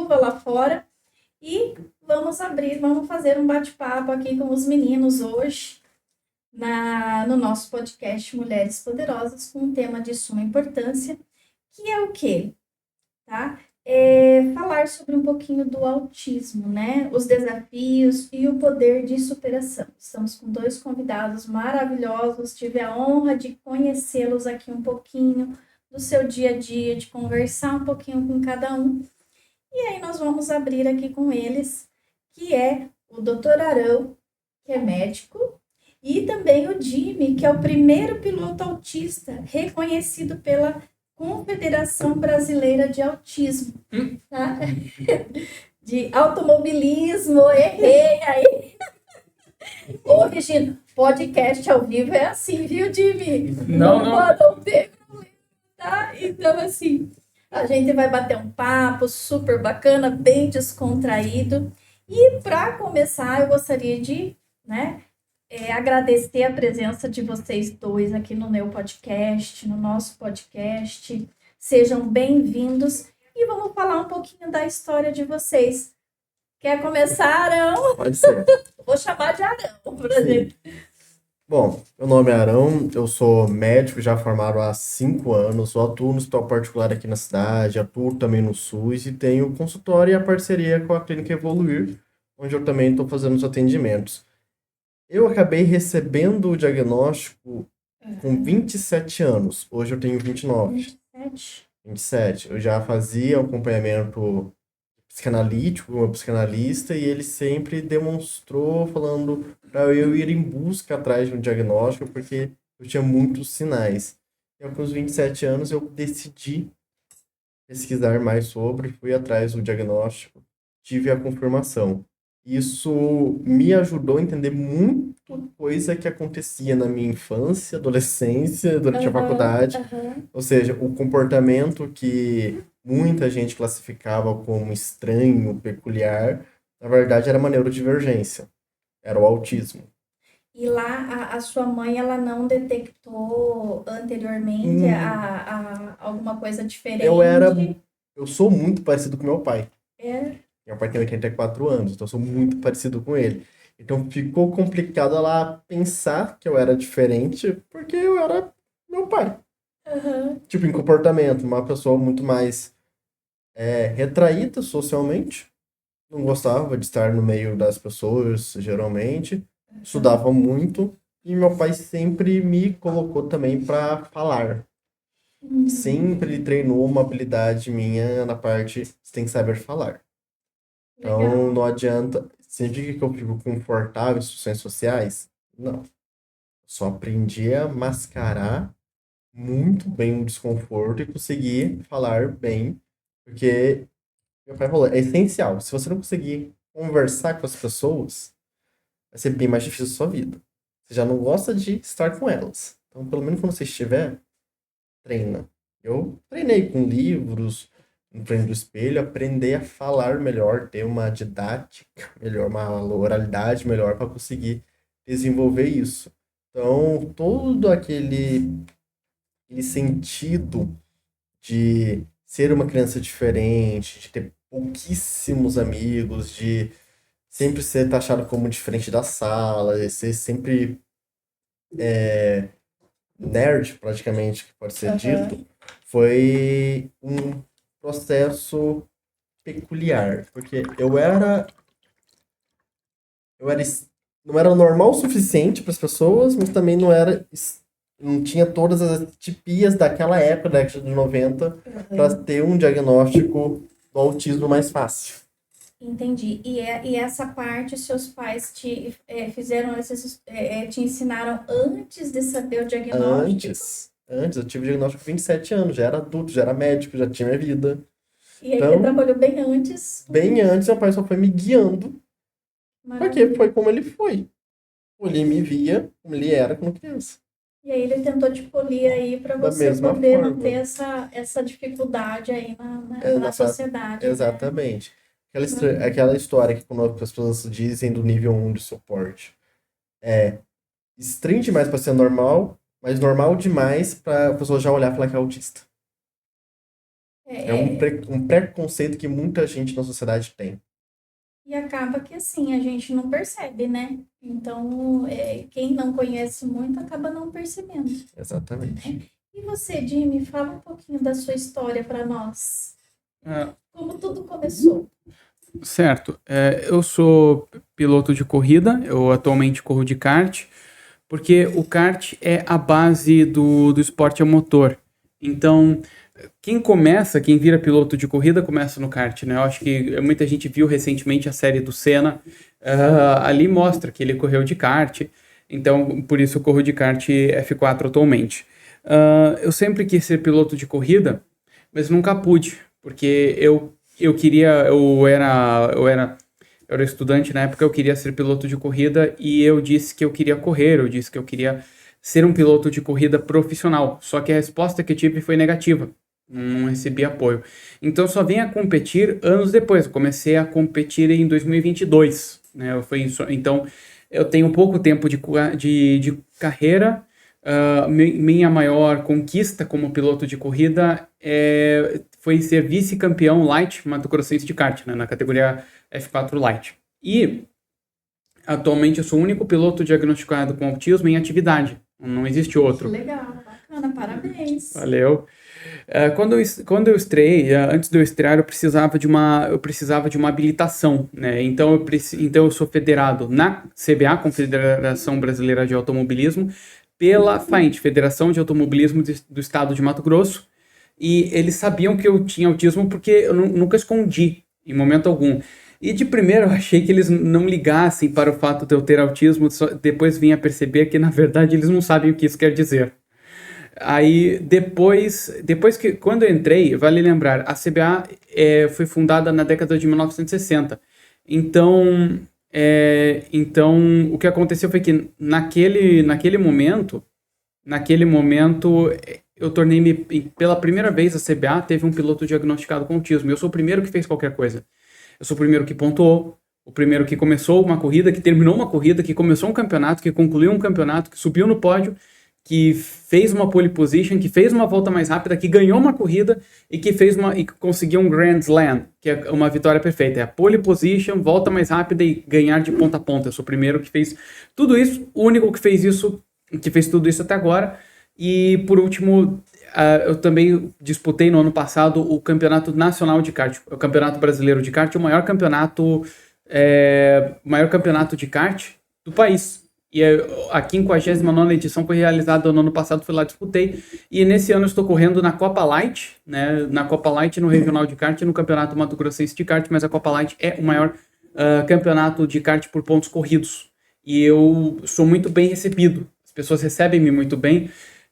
chuva lá fora. E vamos fazer um bate-papo aqui com os meninos hoje no nosso podcast Mulheres Poderosas, com um tema de suma importância, que é o quê? Tá? Falar sobre um pouquinho do autismo, né? Os desafios e o poder de superação. Estamos com 2 convidados maravilhosos, tive a honra de conhecê-los aqui um pouquinho, do seu dia a dia, de conversar um pouquinho com cada um. E aí nós vamos abrir aqui com eles, que é o Dr. Arão, que é médico, e também o Jimmy, que é o primeiro piloto autista reconhecido pela Confederação Brasileira de Autismo, tá? De automobilismo, errei aí. Ô, Regina, podcast ao vivo é assim, viu, Jimmy? Não ter problema, tá? Então, assim, a gente vai bater um papo super bacana, bem descontraído. E para começar, eu gostaria de, agradecer a presença de vocês dois aqui no meu podcast, no nosso podcast. Sejam bem-vindos e vamos falar um pouquinho da história de vocês. Quer começar, Arão? Pode ser. Vou chamar de Arão, por exemplo. Bom, meu nome é Arão, eu sou médico já formado há 5 anos, eu atuo no hospital particular aqui na cidade, atuo também no SUS e tenho consultório e a parceria com a Clínica Evoluir, onde eu também estou fazendo os atendimentos. Eu acabei recebendo o diagnóstico com 27 anos, hoje eu tenho 29. 27. Eu já fazia acompanhamento psicanalítico, com meu psicanalista, e ele sempre demonstrou, falando para eu ir em busca atrás de um diagnóstico, porque eu tinha muitos sinais. E com os 27 anos eu decidi pesquisar mais sobre, fui atrás do diagnóstico, tive a confirmação. Isso me ajudou a entender muita coisa que acontecia na minha infância, adolescência, durante a faculdade. Ou seja, o comportamento que muita gente classificava como estranho, peculiar, na verdade era uma neurodivergência, era o autismo. E lá a sua mãe, ela não detectou anteriormente alguma coisa diferente? Eu sou muito parecido com meu pai. É. Meu pai tem 84 anos, então eu sou muito parecido com ele. Então ficou complicado ela pensar que eu era diferente, porque eu era meu pai. Tipo, em comportamento, uma pessoa muito mais retraída socialmente, não gostava de estar no meio das pessoas, geralmente, estudava muito, e meu pai sempre me colocou também para falar. Sempre treinou uma habilidade minha na parte, você tem que saber falar. Então, Legal. não adianta. Significa que eu fico confortável em situações sociais? Não. Só aprendi a mascarar muito bem o desconforto e conseguir falar bem, porque meu pai falou, é essencial. Se você não conseguir conversar com as pessoas, vai ser bem mais difícil a sua vida. Você já não gosta de estar com elas. Então, pelo menos quando você estiver, treina. Eu treinei com livros, no treino do espelho, aprender a falar melhor, ter uma didática melhor, uma oralidade melhor para conseguir desenvolver isso. Então, todo aquele sentido de ser uma criança diferente, de ter pouquíssimos amigos, de sempre ser taxado como diferente da sala, de ser sempre nerd, praticamente, que pode ser dito, foi um processo peculiar, porque não era normal o suficiente para as pessoas, mas também não tinha todas as tipias daquela época, da década de 90, para ter um diagnóstico do autismo mais fácil. Entendi. E essa parte, seus pais te ensinaram antes de saber o diagnóstico? Antes, eu tive o diagnóstico com 27 anos, já era adulto, já era médico, já tinha minha vida. E aí você trabalhou bem antes? Bem antes, meu pai só foi me guiando, porque foi como ele foi. Ele me via como ele era quando criança. E aí ele tentou te polir aí para você poder não ter essa dificuldade aí na sociedade. Exatamente. Aquela história que quando as pessoas dizem do nível 1 de suporte. É estranho demais para ser normal, mas normal demais para a pessoa já olhar e falar que é autista. É um preconceito que muita gente na sociedade tem. E acaba que assim, a gente não percebe, né? Então, quem não conhece muito acaba não percebendo. Exatamente. E você, Jimmy, fala um pouquinho da sua história para nós. Como tudo começou? Certo. Eu sou piloto de corrida, eu atualmente corro de kart, porque o kart é a base do esporte a motor. Então, quem vira piloto de corrida começa no kart, né? Eu acho que muita gente viu recentemente a série do Senna, ali mostra que ele correu de kart, então por isso eu corro de kart F4 atualmente. Eu sempre quis ser piloto de corrida, mas nunca pude, porque eu queria, eu era estudante na época, eu queria ser piloto de corrida e eu disse que eu queria correr, eu disse que eu queria ser um piloto de corrida profissional. Só que a resposta que eu tive foi negativa. Não recebi apoio. Então eu só vim a competir anos depois. Eu comecei a competir em 2022, né? Então eu tenho pouco tempo de carreira. Minha maior conquista como piloto de corrida foi ser vice-campeão Light Mato Grossense de kart, né, na categoria F4 Light. E atualmente eu sou o único piloto diagnosticado com autismo em atividade. Não existe outro. Legal, bacana, parabéns. Valeu. Quando eu estreiei, antes de eu estrear, eu precisava de uma habilitação, né? Então eu sou federado na CBA, Confederação Brasileira de Automobilismo, pela FAINT, Federação de Automobilismo do Estado de Mato Grosso, e eles sabiam que eu tinha autismo porque eu nunca escondi, em momento algum. E de primeiro eu achei que eles não ligassem para o fato de eu ter autismo, depois vim a perceber que na verdade eles não sabem o que isso quer dizer. Aí depois que quando eu entrei, vale lembrar, a CBA foi fundada na década de 1960. Então o que aconteceu foi que naquele momento eu tornei-me, pela primeira vez a CBA teve um piloto diagnosticado com autismo. Eu sou o primeiro que fez qualquer coisa. Eu sou o primeiro que pontuou, o primeiro que começou uma corrida, que terminou uma corrida, que começou um campeonato, que concluiu um campeonato, que subiu no pódio, que fez uma pole position, que fez uma volta mais rápida, que ganhou uma corrida e que conseguiu um Grand Slam, que é uma vitória perfeita. É a pole position, volta mais rápida e ganhar de ponta a ponta. Eu sou o primeiro que fez tudo isso, o único que fez isso, que fez tudo isso até agora. E por último, eu também disputei no ano passado o Campeonato Nacional de Kart, o Campeonato Brasileiro de Kart, o maior campeonato de kart do país. E a 59ª edição foi realizada no ano passado, fui lá, disputei. E nesse ano eu estou correndo na Copa Light, né? Na Copa Light, no Regional de Kart, no Campeonato Mato Grossense de Kart, mas a Copa Light é o maior campeonato de kart por pontos corridos. E eu sou muito bem recebido. As pessoas recebem-me muito bem.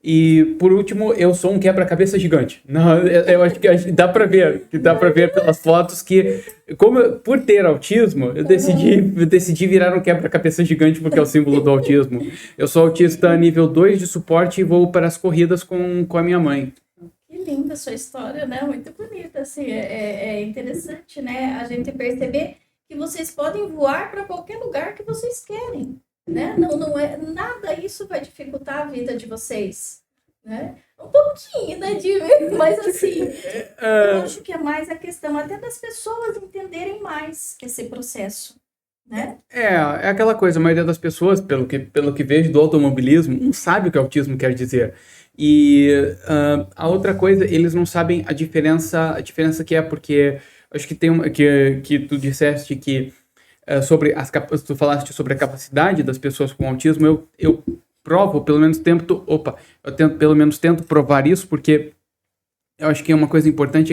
E, por último, eu sou um quebra-cabeça gigante. Não, eu acho que dá pra ver pelas fotos que, por ter autismo, eu decidi virar um quebra-cabeça gigante porque é o símbolo do autismo. Eu sou autista nível 2 de suporte e vou para as corridas com a minha mãe. Que linda a sua história, né? Muito bonita, assim, é interessante, né? A gente perceber que vocês podem voar para qualquer lugar que vocês querem. Né? Não é nada, isso vai dificultar a vida de vocês, né? Um pouquinho, né, Jimmy? Mas assim, eu acho que é mais a questão até das pessoas entenderem mais esse processo, né? É aquela coisa, a maioria das pessoas, pelo que vejo do automobilismo, não sabe o que autismo quer dizer. E a outra coisa, eles não sabem a diferença que é, porque acho que tem uma que tu disseste que tu falaste sobre a capacidade das pessoas com autismo, eu provo, pelo menos tento provar isso, porque eu acho que é uma coisa importante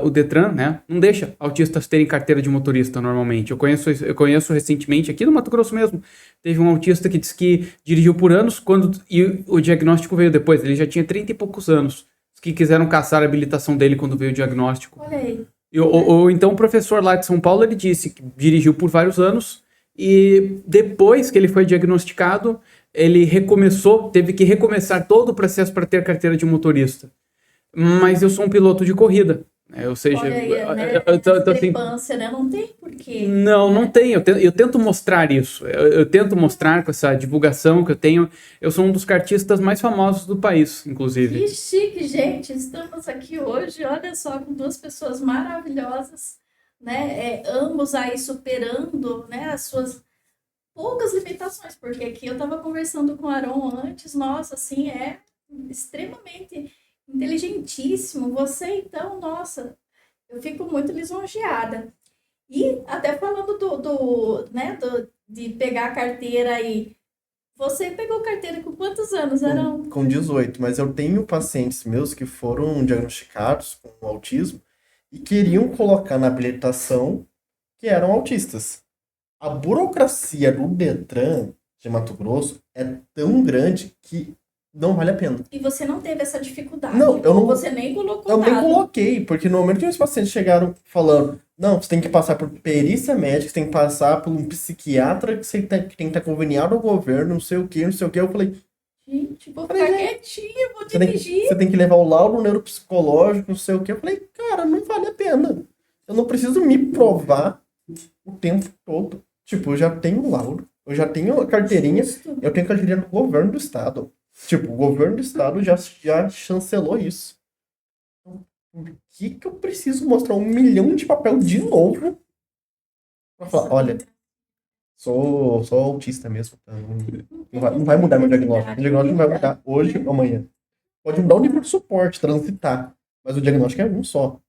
o Detran, né, não deixa autistas terem carteira de motorista normalmente. Eu conheço recentemente, aqui no Mato Grosso mesmo, teve um autista que disse que dirigiu por anos e o diagnóstico veio depois, ele já tinha 30 e poucos anos, que quiseram caçar a habilitação dele quando veio o diagnóstico. Olha aí. Ou então o professor lá de São Paulo, ele disse que dirigiu por vários anos e depois que ele foi diagnosticado, ele teve que recomeçar todo o processo para ter carteira de motorista. Mas eu sou um piloto de corrida, Ou seja, Olha aí, né? então, assim, Discrepância, né? Não tem porquê. não tem. Eu tento mostrar isso. Eu tento mostrar com essa divulgação que eu tenho. Eu sou um dos cartistas mais famosos do país, inclusive. Que chique, gente. Estamos aqui hoje, olha só, com duas pessoas maravilhosas, né? Ambos aí superando, né, as suas poucas limitações, porque aqui eu estava conversando com o Aron antes, nossa, assim, é extremamente inteligentíssimo. Você, então, nossa, eu fico muito lisonjeada. E até falando de pegar a carteira aí, você pegou carteira com quantos anos, Aron? Com 18, mas eu tenho pacientes meus que foram diagnosticados com autismo e queriam colocar na habilitação que eram autistas. A burocracia do Detran de Mato Grosso é tão grande que não vale a pena. E você não teve essa dificuldade? Não, eu não. Você nem colocou Eu nem nada. coloquei, porque no momento que meus pacientes chegaram falando, não, você tem que passar por perícia médica, você tem que passar por um psiquiatra que tem que estar conveniado ao governo, não sei o que, eu falei, Gente, vou Falei, ficar gente, quietinha, vou você tem, dirigir. você tem que levar o laudo neuropsicológico, não sei o que. Eu falei, cara, não vale a pena. Eu não preciso me provar o tempo todo. Tipo, eu já tenho o laudo, eu já tenho a carteirinha, Justo. eu tenho a carteirinha do governo do estado. Tipo, o governo do estado já chancelou isso. Então, por que eu preciso mostrar 1 milhão de papel de novo pra falar, olha, sou autista mesmo, tá? Não vai mudar meu diagnóstico. O diagnóstico não vai mudar hoje ou amanhã. Pode mudar o nível de suporte, transitar, mas o diagnóstico é um só.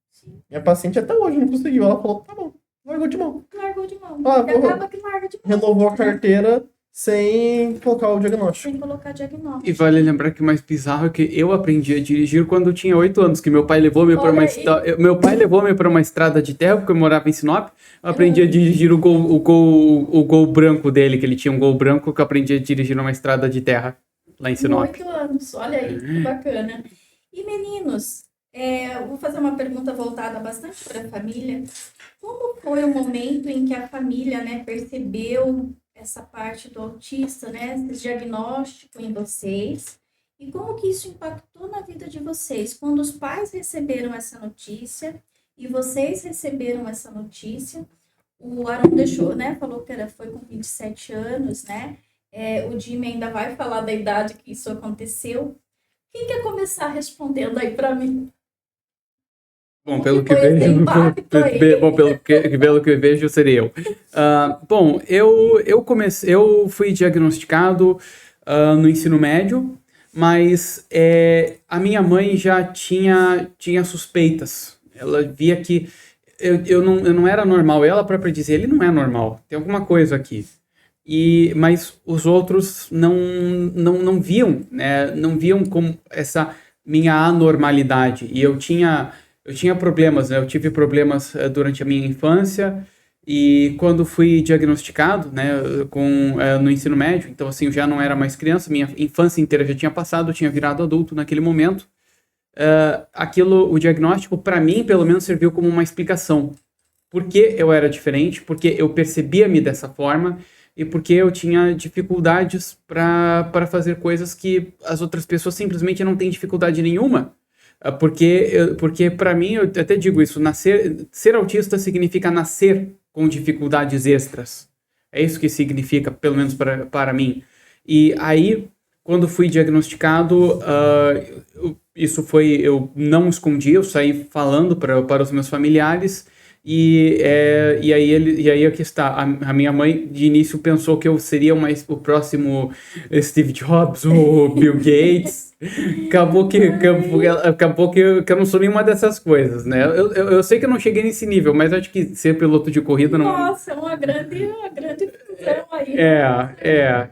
Minha paciente até hoje não conseguiu. Ela falou, tá bom, largou de mão. Largou de mão. Ah, E acaba que larga de mão. Renovou a carteira sem colocar o diagnóstico. Sem colocar diagnóstico. E vale lembrar que o mais bizarro é que eu aprendi a dirigir quando eu tinha 8 anos, que meu pai levou-me para uma estrada de terra, porque eu morava em Sinop. Eu aprendi a dirigir o Gol branco dele, que ele tinha um Gol branco, que eu aprendi a dirigir numa estrada de terra lá em Sinop. 8 anos, olha aí, que bacana. E meninos, eu vou fazer uma pergunta voltada bastante para a família. Como foi o momento em que a família, né, percebeu essa parte do autista, né, esse diagnóstico em vocês? E como que isso impactou na vida de vocês? Quando os pais receberam essa notícia e vocês receberam essa notícia, o Aron deixou, né, falou que foi com 27 anos, né? O Jimmy ainda vai falar da idade que isso aconteceu. Quem quer começar respondendo aí para mim? Bom, pelo que vejo, seria eu. Bom, eu fui diagnosticado no ensino médio, mas a minha mãe já tinha suspeitas. Ela via que eu não era normal. Ela própria dizia, ele não é normal, tem alguma coisa aqui. Mas os outros não viam, né? Não viam como essa minha anormalidade. E eu tinha problemas, né? Eu tive problemas durante a minha infância e quando fui diagnosticado, né, no ensino médio, então assim, eu já não era mais criança, minha infância inteira já tinha passado, eu tinha virado adulto naquele momento. O diagnóstico, para mim, pelo menos, serviu como uma explicação. Por que eu era diferente, porque eu percebia-me dessa forma e porque eu tinha dificuldades para fazer coisas que as outras pessoas simplesmente não têm dificuldade nenhuma. Porque para mim, eu até digo isso, ser autista significa nascer com dificuldades extras. É isso que significa, pelo menos para mim. E aí, quando fui diagnosticado, eu não escondi, eu saí falando para os meus familiares. E aí aqui está, a minha mãe de início pensou que eu seria o próximo Steve Jobs, o Bill Gates. Acabou que eu não sou nenhuma dessas coisas, né? Eu sei que eu não cheguei nesse nível, mas acho que ser piloto de corrida não... Nossa, é uma grande visão aí.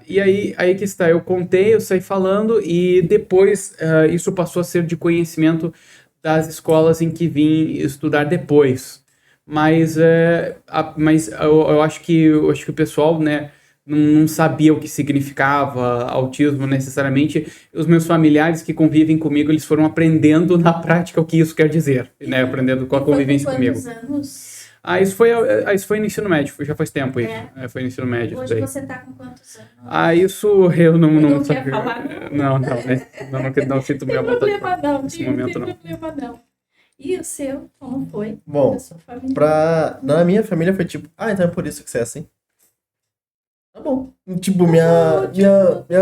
E aí que está, eu contei, eu saí falando e depois isso passou a ser de conhecimento das escolas em que vim estudar depois. Mas eu acho que o pessoal, né, não sabia o que significava autismo necessariamente. Os meus familiares que convivem comigo, eles foram aprendendo na prática o que isso quer dizer, né, aprendendo com a convivência comigo. Anos? Isso foi no ensino médio, já faz tempo isso. Foi no ensino médio. Hoje daí. você tá com quantos anos? Isso eu não quer falar, não sinto minha vontade problema não, nesse momento, não tem problema não. E o seu, como foi? Bom, A sua família? na minha família foi tipo, então é por isso que você é assim. Tá bom. Tipo, minha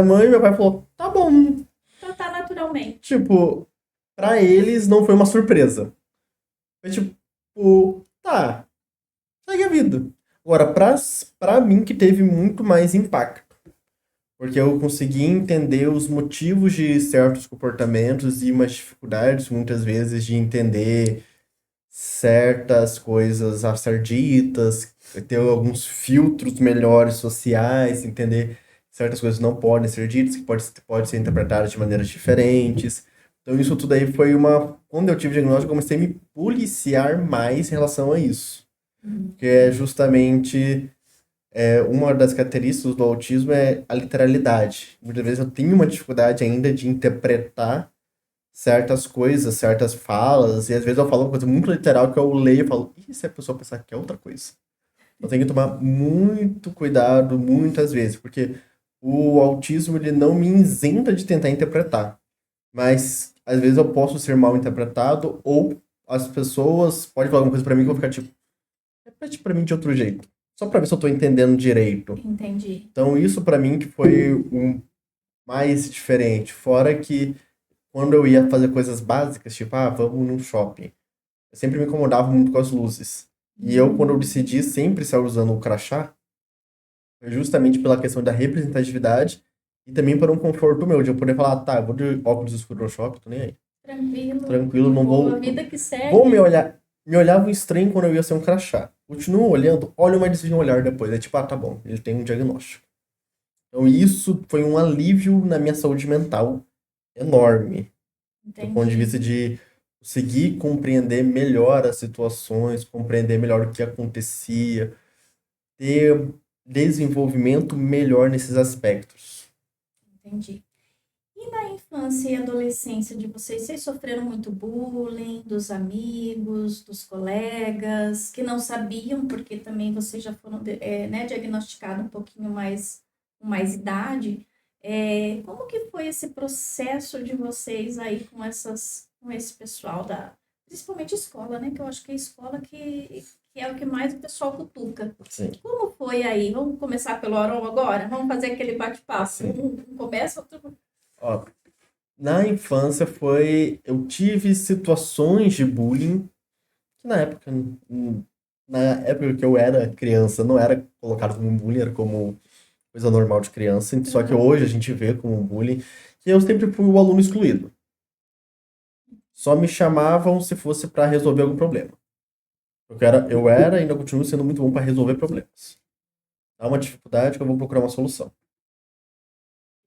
mãe e meu pai falou, tá bom. Tratar naturalmente. Tipo, pra eles não foi uma surpresa. Foi tipo, tá, segue a vida. Agora, pra mim que teve muito mais impacto. Porque eu consegui entender os motivos de certos comportamentos e umas dificuldades, muitas vezes, de entender certas coisas a ser ditas, ter alguns filtros melhores sociais, entender que certas coisas não podem ser ditas, que pode ser interpretadas de maneiras diferentes. Então, isso tudo aí foi uma. Quando eu tive o diagnóstico, eu comecei a me policiar mais em relação a isso. Que é justamente uma das características do autismo é a literalidade. Muitas vezes eu tenho uma dificuldade ainda de interpretar certas coisas, certas falas, e às vezes eu falo uma coisa muito literal que eu leio e falo, e se a pessoa pensar que é outra coisa? Eu tenho que tomar muito cuidado muitas vezes, porque o autismo ele não me isenta de tentar interpretar, mas às vezes eu posso ser mal interpretado ou as pessoas podem falar alguma coisa pra mim que eu vou ficar tipo, repete pra mim de outro jeito, só pra ver se eu tô entendendo direito. Entendi. Então isso pra mim que foi o mais diferente, fora que quando eu ia fazer coisas básicas, tipo, vamos num shopping, eu sempre me incomodava muito com as luzes. E eu, quando eu decidi sempre estar usando o crachá, foi justamente pela questão da representatividade e também para um conforto meu, de eu poder falar, tá, eu vou de óculos escuros no shopping, tô nem aí. Tranquilo. Tranquilo, não Boa, vou. vida que segue. Vou me olhar. Me olhavam estranho quando eu ia ser um crachá. Continuo olhando, olho, mas desvio um olhar depois. É tipo, tá bom, ele tem um diagnóstico. Então isso foi um alívio na minha saúde mental enorme. Do ponto de vista de conseguir compreender melhor as situações, compreender melhor o que acontecia, ter desenvolvimento melhor nesses aspectos. Entendi. E na infância e adolescência de vocês sofreram muito bullying dos amigos, dos colegas, que não sabiam, porque também vocês já foram diagnosticados um pouquinho mais, com mais idade. Como que foi esse processo de vocês aí com esse pessoal principalmente escola, né? Que eu acho que é a escola que é o que mais o pessoal cutuca. Sim. Como foi aí? Vamos começar pelo Arão agora? Vamos fazer aquele bate-papo. Sim. Um começa, outro... Ó, na infância eu tive situações de bullying que na época que eu era criança não era colocado como um bullying, era como coisa normal de criança, só que hoje a gente vê como um bullying, que eu sempre fui o aluno excluído. Só me chamavam se fosse para resolver algum problema. Eu era e ainda continuo sendo muito bom para resolver problemas. Há uma dificuldade que eu vou procurar uma solução.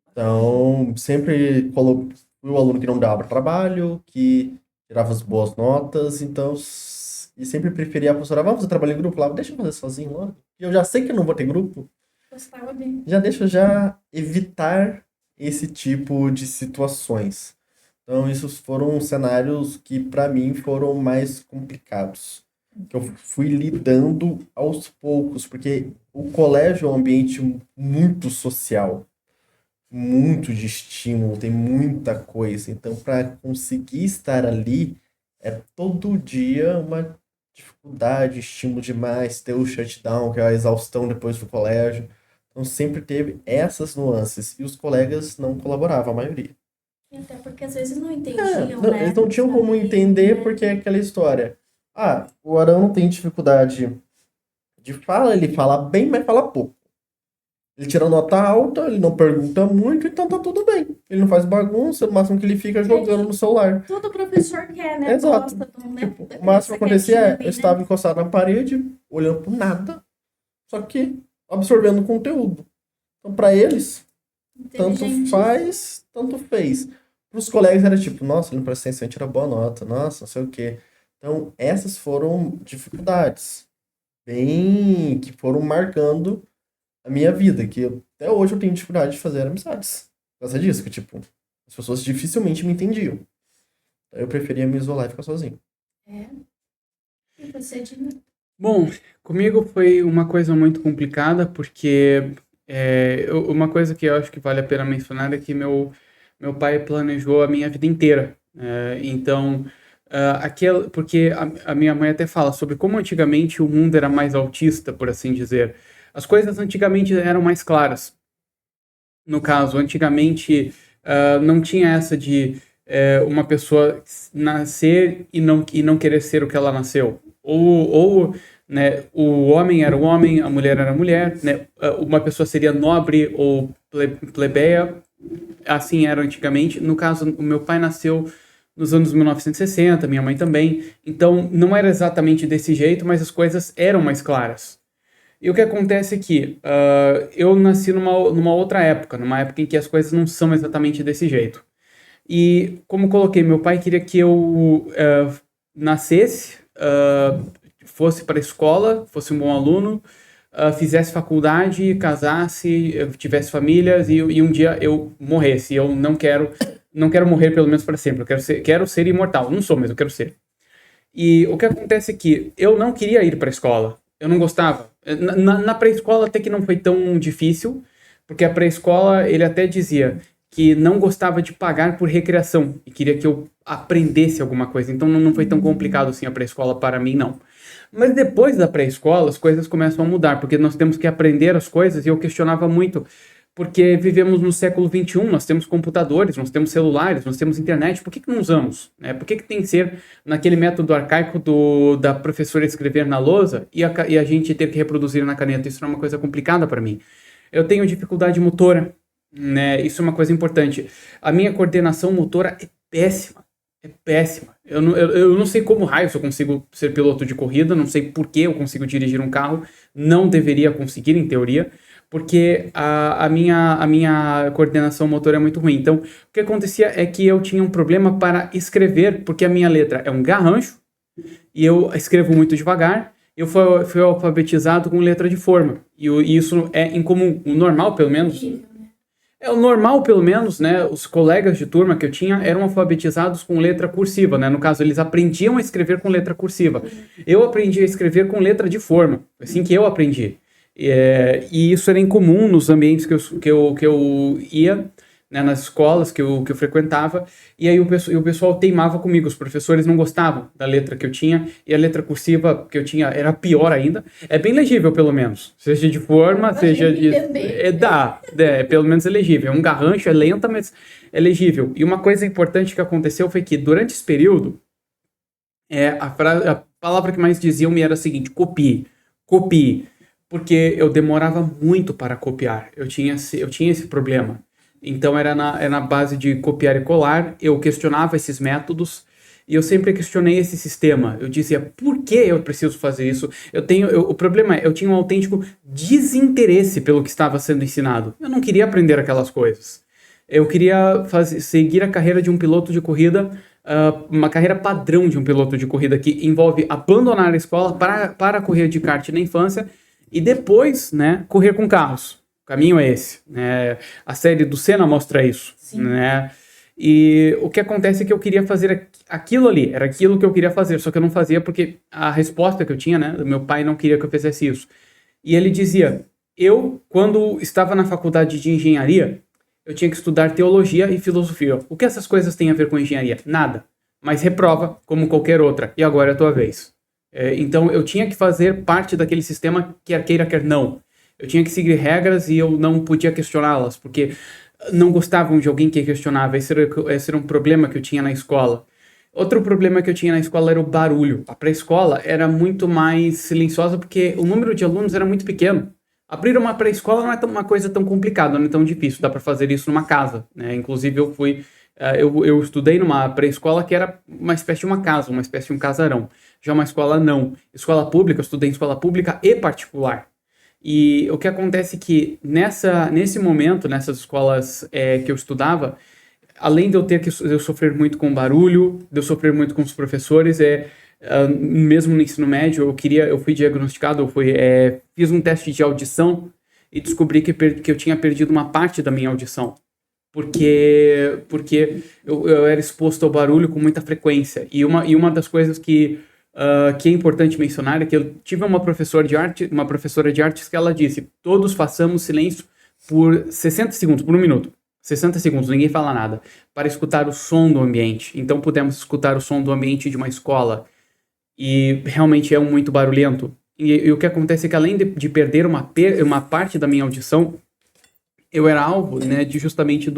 Então, sempre fui o aluno que não dava trabalho, que tirava as boas notas, então, e sempre preferia a professora, vamos trabalhar em grupo lá, deixa eu fazer sozinho logo. E eu já sei que não vou ter grupo, Gostava de... já deixa eu já evitar esse tipo de situações. Então, esses foram cenários que, para mim, foram mais complicados. Que eu fui lidando aos poucos, porque o colégio é um ambiente muito social, muito de estímulo, tem muita coisa. Então, para conseguir estar ali, é todo dia uma dificuldade, estímulo demais, ter o shutdown, que é a exaustão depois do colégio. Então, sempre teve essas nuances. E os colegas não colaboravam, a maioria. E até porque às vezes não entendiam, Não, né? eles não tinham como entender, porque é aquela história. O Arão tem dificuldade de fala, ele fala bem, mas fala pouco. Ele tira nota alta, ele não pergunta muito, então tá tudo bem. Ele não faz bagunça, o máximo que ele fica jogando no celular. Tudo o professor quer, né? Exato. Gosta, né? Tipo, o máximo que acontecia eu estava encostado na parede, olhando por nada, só que absorvendo o conteúdo. Então, pra eles, tanto faz, tanto fez. Para os colegas era tipo, nossa, ele não presta atenção, tira boa nota, nossa, não sei o quê. Então, essas foram dificuldades bem que foram marcando a minha vida, que até hoje eu tenho dificuldade de fazer amizades. Por causa disso, que tipo, as pessoas dificilmente me entendiam. Então, eu preferia me isolar e ficar sozinho. E você, Dina? Bom, comigo foi uma coisa muito complicada, porque uma coisa que eu acho que vale a pena mencionar é que meu pai planejou a minha vida inteira. Então, Porque a minha mãe até fala sobre como antigamente o mundo era mais autista, por assim dizer. As coisas antigamente eram mais claras. No caso, antigamente não tinha essa de uma pessoa nascer e não querer ser o que ela nasceu. Né, o homem era o homem, a mulher era a mulher, né, uma pessoa seria nobre ou plebeia, assim era antigamente. No caso, o meu pai nasceu nos anos 1960, minha mãe também, então não era exatamente desse jeito, mas as coisas eram mais claras. E o que acontece é que eu nasci numa outra época, numa época em que as coisas não são exatamente desse jeito. E, como coloquei, meu pai queria que eu nascesse, fosse para a escola, fosse um bom aluno, fizesse faculdade, casasse, tivesse famílias e um dia eu morresse. Eu não quero morrer pelo menos para sempre. Eu quero ser imortal. Não sou, mas eu quero ser. E o que acontece é que eu não queria ir para a escola. Eu não gostava. Na pré-escola até que não foi tão difícil, porque a pré-escola ele até dizia que não gostava de pagar por recreação e queria que eu aprendesse alguma coisa. Então não foi tão complicado assim a pré-escola para mim, não. Mas depois da pré-escola as coisas começam a mudar, porque nós temos que aprender as coisas e eu questionava muito, porque vivemos no século XXI, nós temos computadores, nós temos celulares, nós temos internet, por que não usamos? Por que tem que ser naquele método arcaico da professora escrever na lousa e a gente ter que reproduzir na caneta? Isso é uma coisa complicada para mim. Eu tenho dificuldade motora, né? Isso é uma coisa importante. A minha coordenação motora é péssima. É péssima. Eu não sei como raios eu consigo ser piloto de corrida, não sei por que eu consigo dirigir um carro, não deveria conseguir, em teoria, porque a minha coordenação motora é muito ruim. Então, o que acontecia é que eu tinha um problema para escrever, porque a minha letra é um garrancho, e eu escrevo muito devagar. Eu fui alfabetizado com letra de forma, e isso é incomum. O normal, pelo menos... O normal, pelo menos, né, os colegas de turma que eu tinha eram alfabetizados com letra cursiva, né, no caso, eles aprendiam a escrever com letra cursiva. Eu aprendi a escrever com letra de forma, assim que eu aprendi. E isso era incomum nos ambientes que eu ia, né, nas escolas que eu frequentava, e aí o pessoal teimava comigo, os professores não gostavam da letra que eu tinha, e a letra cursiva que eu tinha era pior ainda. É bem legível, pelo menos, seja de forma, seja de... pelo menos é legível. É um garrancho, é lenta, mas é legível. E uma coisa importante que aconteceu foi que, durante esse período, a palavra que mais diziam-me era a seguinte: copie, porque eu demorava muito para copiar, eu tinha esse problema. Então era na base de copiar e colar, eu questionava esses métodos e eu sempre questionei esse sistema. Eu dizia, por que eu preciso fazer isso? O problema é, eu tinha um autêntico desinteresse pelo que estava sendo ensinado. Eu não queria aprender aquelas coisas. Eu queria seguir a carreira de um piloto de corrida, uma carreira padrão de um piloto de corrida que envolve abandonar a escola para correr de kart na infância e depois, né, correr com carros. O caminho é esse, né? A série do Senna mostra isso, né? E o que acontece é que eu queria fazer aquilo ali, era aquilo que eu queria fazer, só que eu não fazia porque a resposta que eu tinha, né, do meu pai não queria que eu fizesse isso. E ele dizia, quando estava na faculdade de engenharia, eu tinha que estudar teologia e filosofia. O que essas coisas têm a ver com engenharia? Nada. Mas reprova como qualquer outra, e agora é a tua vez. Então eu tinha que fazer parte daquele sistema, quer queira, quer não. Eu tinha que seguir regras e eu não podia questioná-las, porque não gostavam de alguém que questionava. Esse era um problema que eu tinha na escola. Outro problema que eu tinha na escola era o barulho. A pré-escola era muito mais silenciosa porque o número de alunos era muito pequeno. Abrir uma pré-escola não é uma coisa tão complicada, não é tão difícil. Dá para fazer isso numa casa, né? Inclusive eu estudei numa pré-escola que era uma espécie de uma casa, uma espécie de um casarão. Já uma escola não. Escola pública, eu estudei em escola pública e particular. E o que acontece é que nesse momento, nessas escolas que eu estudava, além de eu sofrer muito com barulho, de eu sofrer muito com os professores, mesmo no ensino médio, eu fui diagnosticado, fiz um teste de audição e descobri que eu tinha perdido uma parte da minha audição. Porque eu era exposto ao barulho com muita frequência. E uma das coisas que é importante mencionar é que eu tive uma professora de artes que ela disse, todos façamos silêncio por 60 segundos, por um minuto. 60 segundos, ninguém fala nada, para escutar o som do ambiente. Então pudemos escutar o som do ambiente de uma escola e realmente é muito barulhento. E o que acontece é que além de perder uma parte da minha audição, eu era alvo, né, de justamente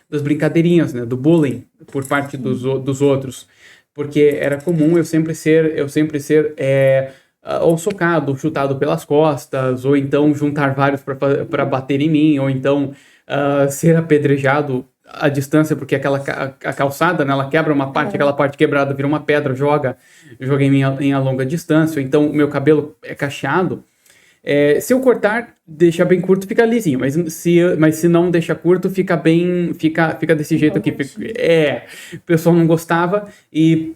das brincadeirinhas, né, do bullying por parte dos outros, porque era comum eu sempre ser ou socado, ou chutado pelas costas, ou então juntar vários para bater em mim, ou então ser apedrejado à distância, porque a calçada, né, ela quebra uma parte, aquela parte quebrada vira uma pedra, joga em mim em a longa distância, ou então o meu cabelo é cacheado. Se eu cortar, deixa bem curto, fica lisinho. Mas se não deixa curto, fica desse jeito aqui. O pessoal não gostava e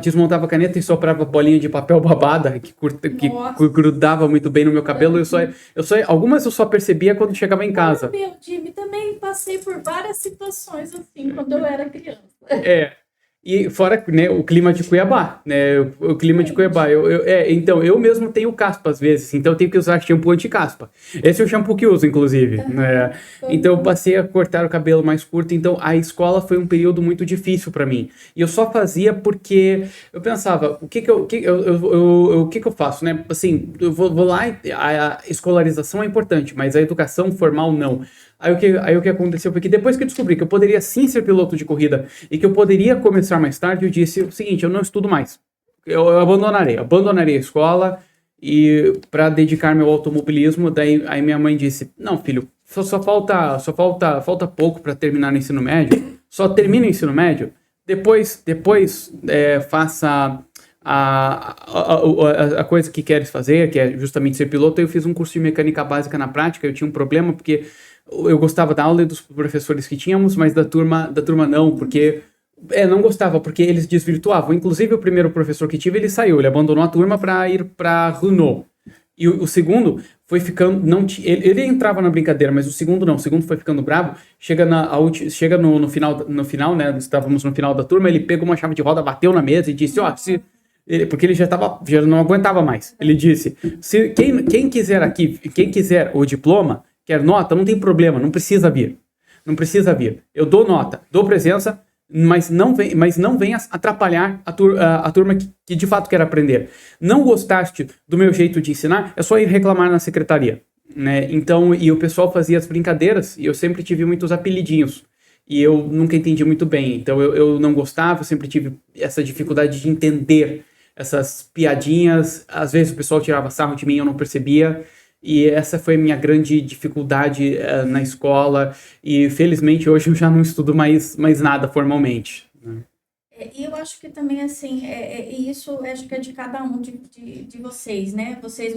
desmontava a caneta e soprava bolinha de papel babada que grudava muito bem no meu cabelo. Algumas eu só percebia quando chegava em casa. Meu Jimmy, também passei por várias situações assim quando eu era criança. E fora, né, o clima de Cuiabá, né, o clima de Cuiabá, então, eu mesmo tenho caspa às vezes, então eu tenho que usar shampoo anti-caspa. Esse é o shampoo que eu uso, inclusive, né, então eu passei a cortar o cabelo mais curto, então a escola foi um período muito difícil para mim, e eu só fazia porque eu pensava, o que eu faço, né, assim, eu vou lá, a escolarização é importante, mas a educação formal não. Aí o que aconteceu foi que depois que eu descobri que eu poderia sim ser piloto de corrida e que eu poderia começar mais tarde, eu disse o seguinte, eu não estudo mais. Eu abandonarei a escola e para dedicar meu automobilismo, aí minha mãe disse, não, filho, só falta pouco para terminar o ensino médio, só termina o ensino médio, depois faça a coisa que queres fazer, que é justamente ser piloto. Eu fiz um curso de mecânica básica na prática, eu tinha um problema porque eu gostava da aula e dos professores que tínhamos, mas da turma não, porque não gostava, porque eles desvirtuavam. Inclusive, o primeiro professor que tive, ele saiu, ele abandonou a turma para ir para Renault. E o segundo foi ficando, ele entrava na brincadeira, mas o segundo não, o segundo foi ficando bravo. Chega no final, né, estávamos no final da turma, ele pegou uma chave de roda, bateu na mesa e disse, porque ele já não aguentava mais. Ele disse, quem quiser o diploma, quer nota, não tem problema, não precisa vir. Eu dou nota, dou presença, mas não venha atrapalhar a turma que de fato quer aprender. Não gostaste do meu jeito de ensinar, é só ir reclamar na secretaria, né? Então, e o pessoal fazia as brincadeiras, e eu sempre tive muitos apelidinhos, e eu nunca entendi muito bem. Então, eu não gostava, eu sempre tive essa dificuldade de entender essas piadinhas. Às vezes o pessoal tirava sarro de mim, eu não percebia. E essa foi a minha grande dificuldade na escola. E felizmente hoje eu já não estudo mais nada formalmente. E eu acho que também, assim, isso acho que é de cada um de vocês, né? Vocês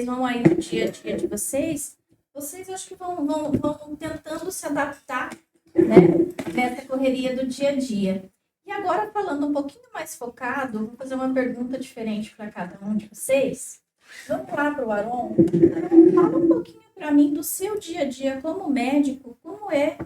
vão aí no dia a dia de vocês acho que vão tentando se adaptar, né? Nessa correria do dia a dia. E agora, falando um pouquinho mais focado, vou fazer uma pergunta diferente para cada um de vocês. Vamos lá para o Aron. Aron, fala um pouquinho para mim do seu dia a dia como médico, como é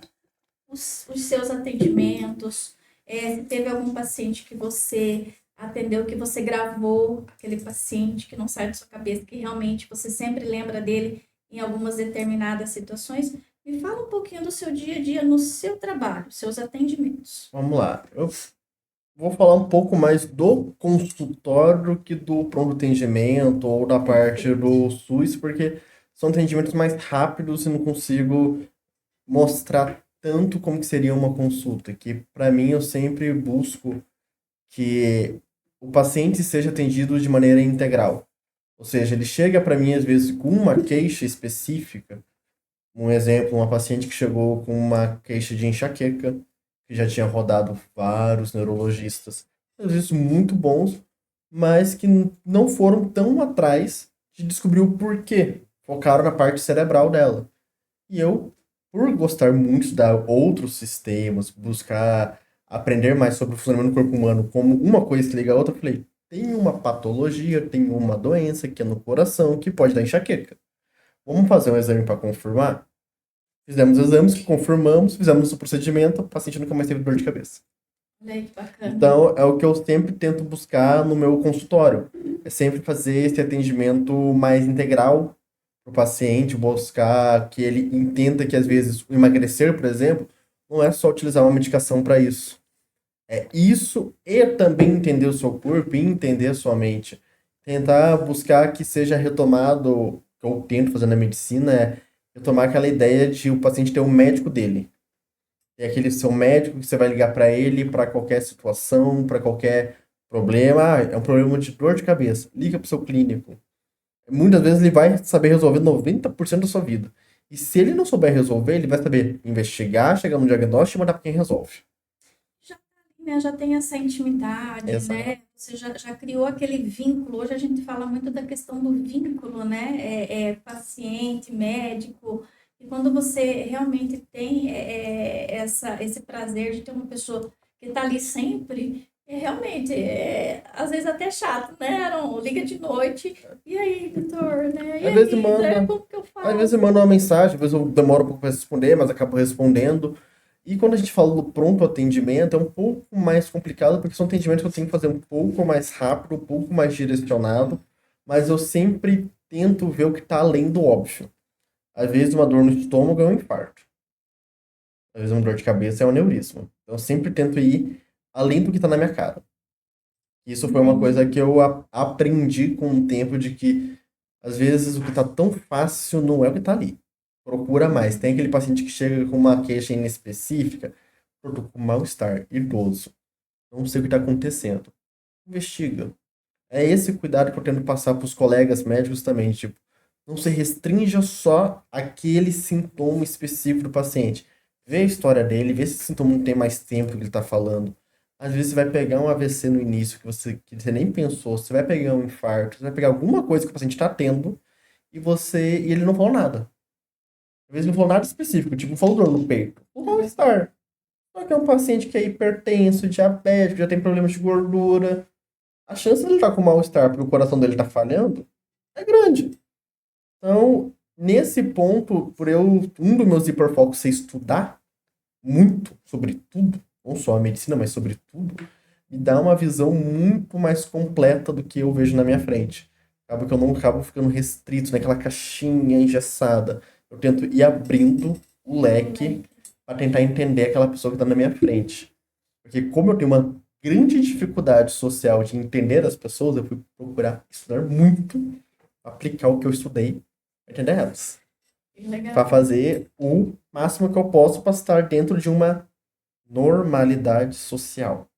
os seus atendimentos, se teve algum paciente que você atendeu, que você gravou, aquele paciente que não sai da sua cabeça, que realmente você sempre lembra dele em algumas determinadas situações. Me fala um pouquinho do seu dia a dia no seu trabalho, seus atendimentos. Vamos lá. Eu vou falar um pouco mais do consultório que do pronto atendimento ou da parte do SUS, porque são atendimentos mais rápidos e não consigo mostrar tanto como que seria uma consulta, que para mim eu sempre busco que o paciente seja atendido de maneira integral. Ou seja, ele chega para mim às vezes com uma queixa específica. Um exemplo, uma paciente que chegou com uma queixa de enxaqueca, que já tinha rodado vários neurologistas, às vezes muito bons, mas que não foram tão atrás de descobrir o porquê. Focaram na parte cerebral dela. E eu, por gostar muito de estudar outros sistemas, buscar aprender mais sobre o funcionamento do corpo humano como uma coisa que liga a outra, eu falei, tem uma patologia, tem uma doença que é no coração que pode dar enxaqueca. Vamos fazer um exame para confirmar? Fizemos exames, confirmamos, fizemos o procedimento, o paciente nunca mais teve dor de cabeça. Que bacana. Então, é o que eu sempre tento buscar no meu consultório. É sempre fazer esse atendimento mais integral, para o paciente, buscar que ele entenda que às vezes o emagrecer, por exemplo, não é só utilizar uma medicação para isso. É isso e também entender o seu corpo e entender a sua mente. Tentar buscar que seja retomado, o que eu tento fazer na medicina, é retomar aquela ideia de o paciente ter um médico dele. É aquele seu médico que você vai ligar para ele para qualquer situação, para qualquer problema. Ah, é um problema de dor de cabeça. Liga para o seu clínico. Muitas vezes ele vai saber resolver 90% da sua vida. E se ele não souber resolver, ele vai saber investigar, chegar no diagnóstico e mandar para quem resolve. Já, né, já tem essa intimidade, Exato. né? Você já criou aquele vínculo. Hoje a gente fala muito da questão do vínculo, né? Paciente, médico. E quando você realmente tem esse prazer de ter uma pessoa que está ali sempre, realmente, às vezes até chato, né? Aaron? Liga de noite. E aí, doutor, né? E Às vezes aí, né? manda, Como que eu às vezes faço? manda uma mensagem, às vezes eu demoro um pouco para responder, mas acabo respondendo. E quando a gente fala do pronto atendimento, é um pouco mais complicado, porque são atendimentos que eu tenho que fazer um pouco mais rápido, um pouco mais direcionado, mas eu sempre tento ver o que está além do óbvio. Às vezes uma dor no estômago é um infarto. Às vezes uma dor de cabeça é um aneurisma. Então eu sempre tento ir além do que está na minha cara. Isso foi uma coisa Entendi. que eu aprendi com o tempo de que às vezes o que está tão fácil não é o que está ali. Procura mais. Tem aquele paciente que chega com uma queixa inespecífica, eu tô com mal-estar, idoso. Não sei o que está acontecendo. Investiga. É esse cuidado que eu tento passar para os colegas médicos também, tipo, não se restrinja só àquele sintoma específico do paciente. Vê a história dele, vê se esse sintoma não tem mais tempo que ele está falando. Às vezes você vai pegar um AVC no início que você nem pensou, você vai pegar um infarto, você vai pegar alguma coisa que o paciente está tendo e ele não falou nada. Às vezes não falou nada específico, tipo, não falou dor no peito. O mal-estar. Só que é um paciente que é hipertenso, diabético, já tem problemas de gordura. A chance dele estar com mal-estar porque o coração dele está falhando é grande. Então, nesse ponto, um dos meus hiperfocos ser estudar muito sobre tudo, não só a medicina, mas sobre tudo, me dá uma visão muito mais completa do que eu vejo na minha frente. Acaba que eu não acabo ficando restrito naquela caixinha engessada. Eu tento ir abrindo o leque para tentar entender aquela pessoa que está na minha frente. Porque como eu tenho uma grande dificuldade social de entender as pessoas, eu fui procurar estudar muito, aplicar o que eu estudei para entender elas. Legal. Para fazer o máximo que eu posso para estar dentro de uma normalidade social.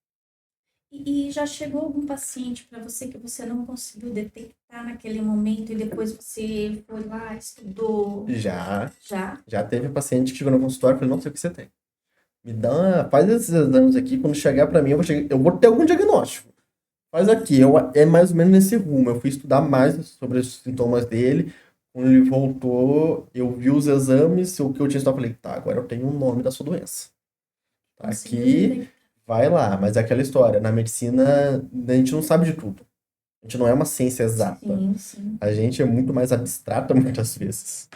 E já chegou algum paciente para você que você não conseguiu detectar naquele momento e depois você foi lá, estudou? Já, Já? já teve paciente que chegou no consultório e falou, não sei o que você tem. Faz esses exames aqui, quando chegar para mim, eu vou ter algum diagnóstico. Faz aqui, é mais ou menos nesse rumo. Eu fui estudar mais sobre os sintomas dele. Quando ele voltou, eu vi os exames, o que eu tinha estudado, eu falei, tá, agora eu tenho o nome da sua doença. Tá Conseguiu aqui, detectar? vai lá. Mas é aquela história, na medicina, a gente não sabe de tudo. A gente não é uma ciência exata. Sim, sim. A gente é muito mais abstrata muitas vezes.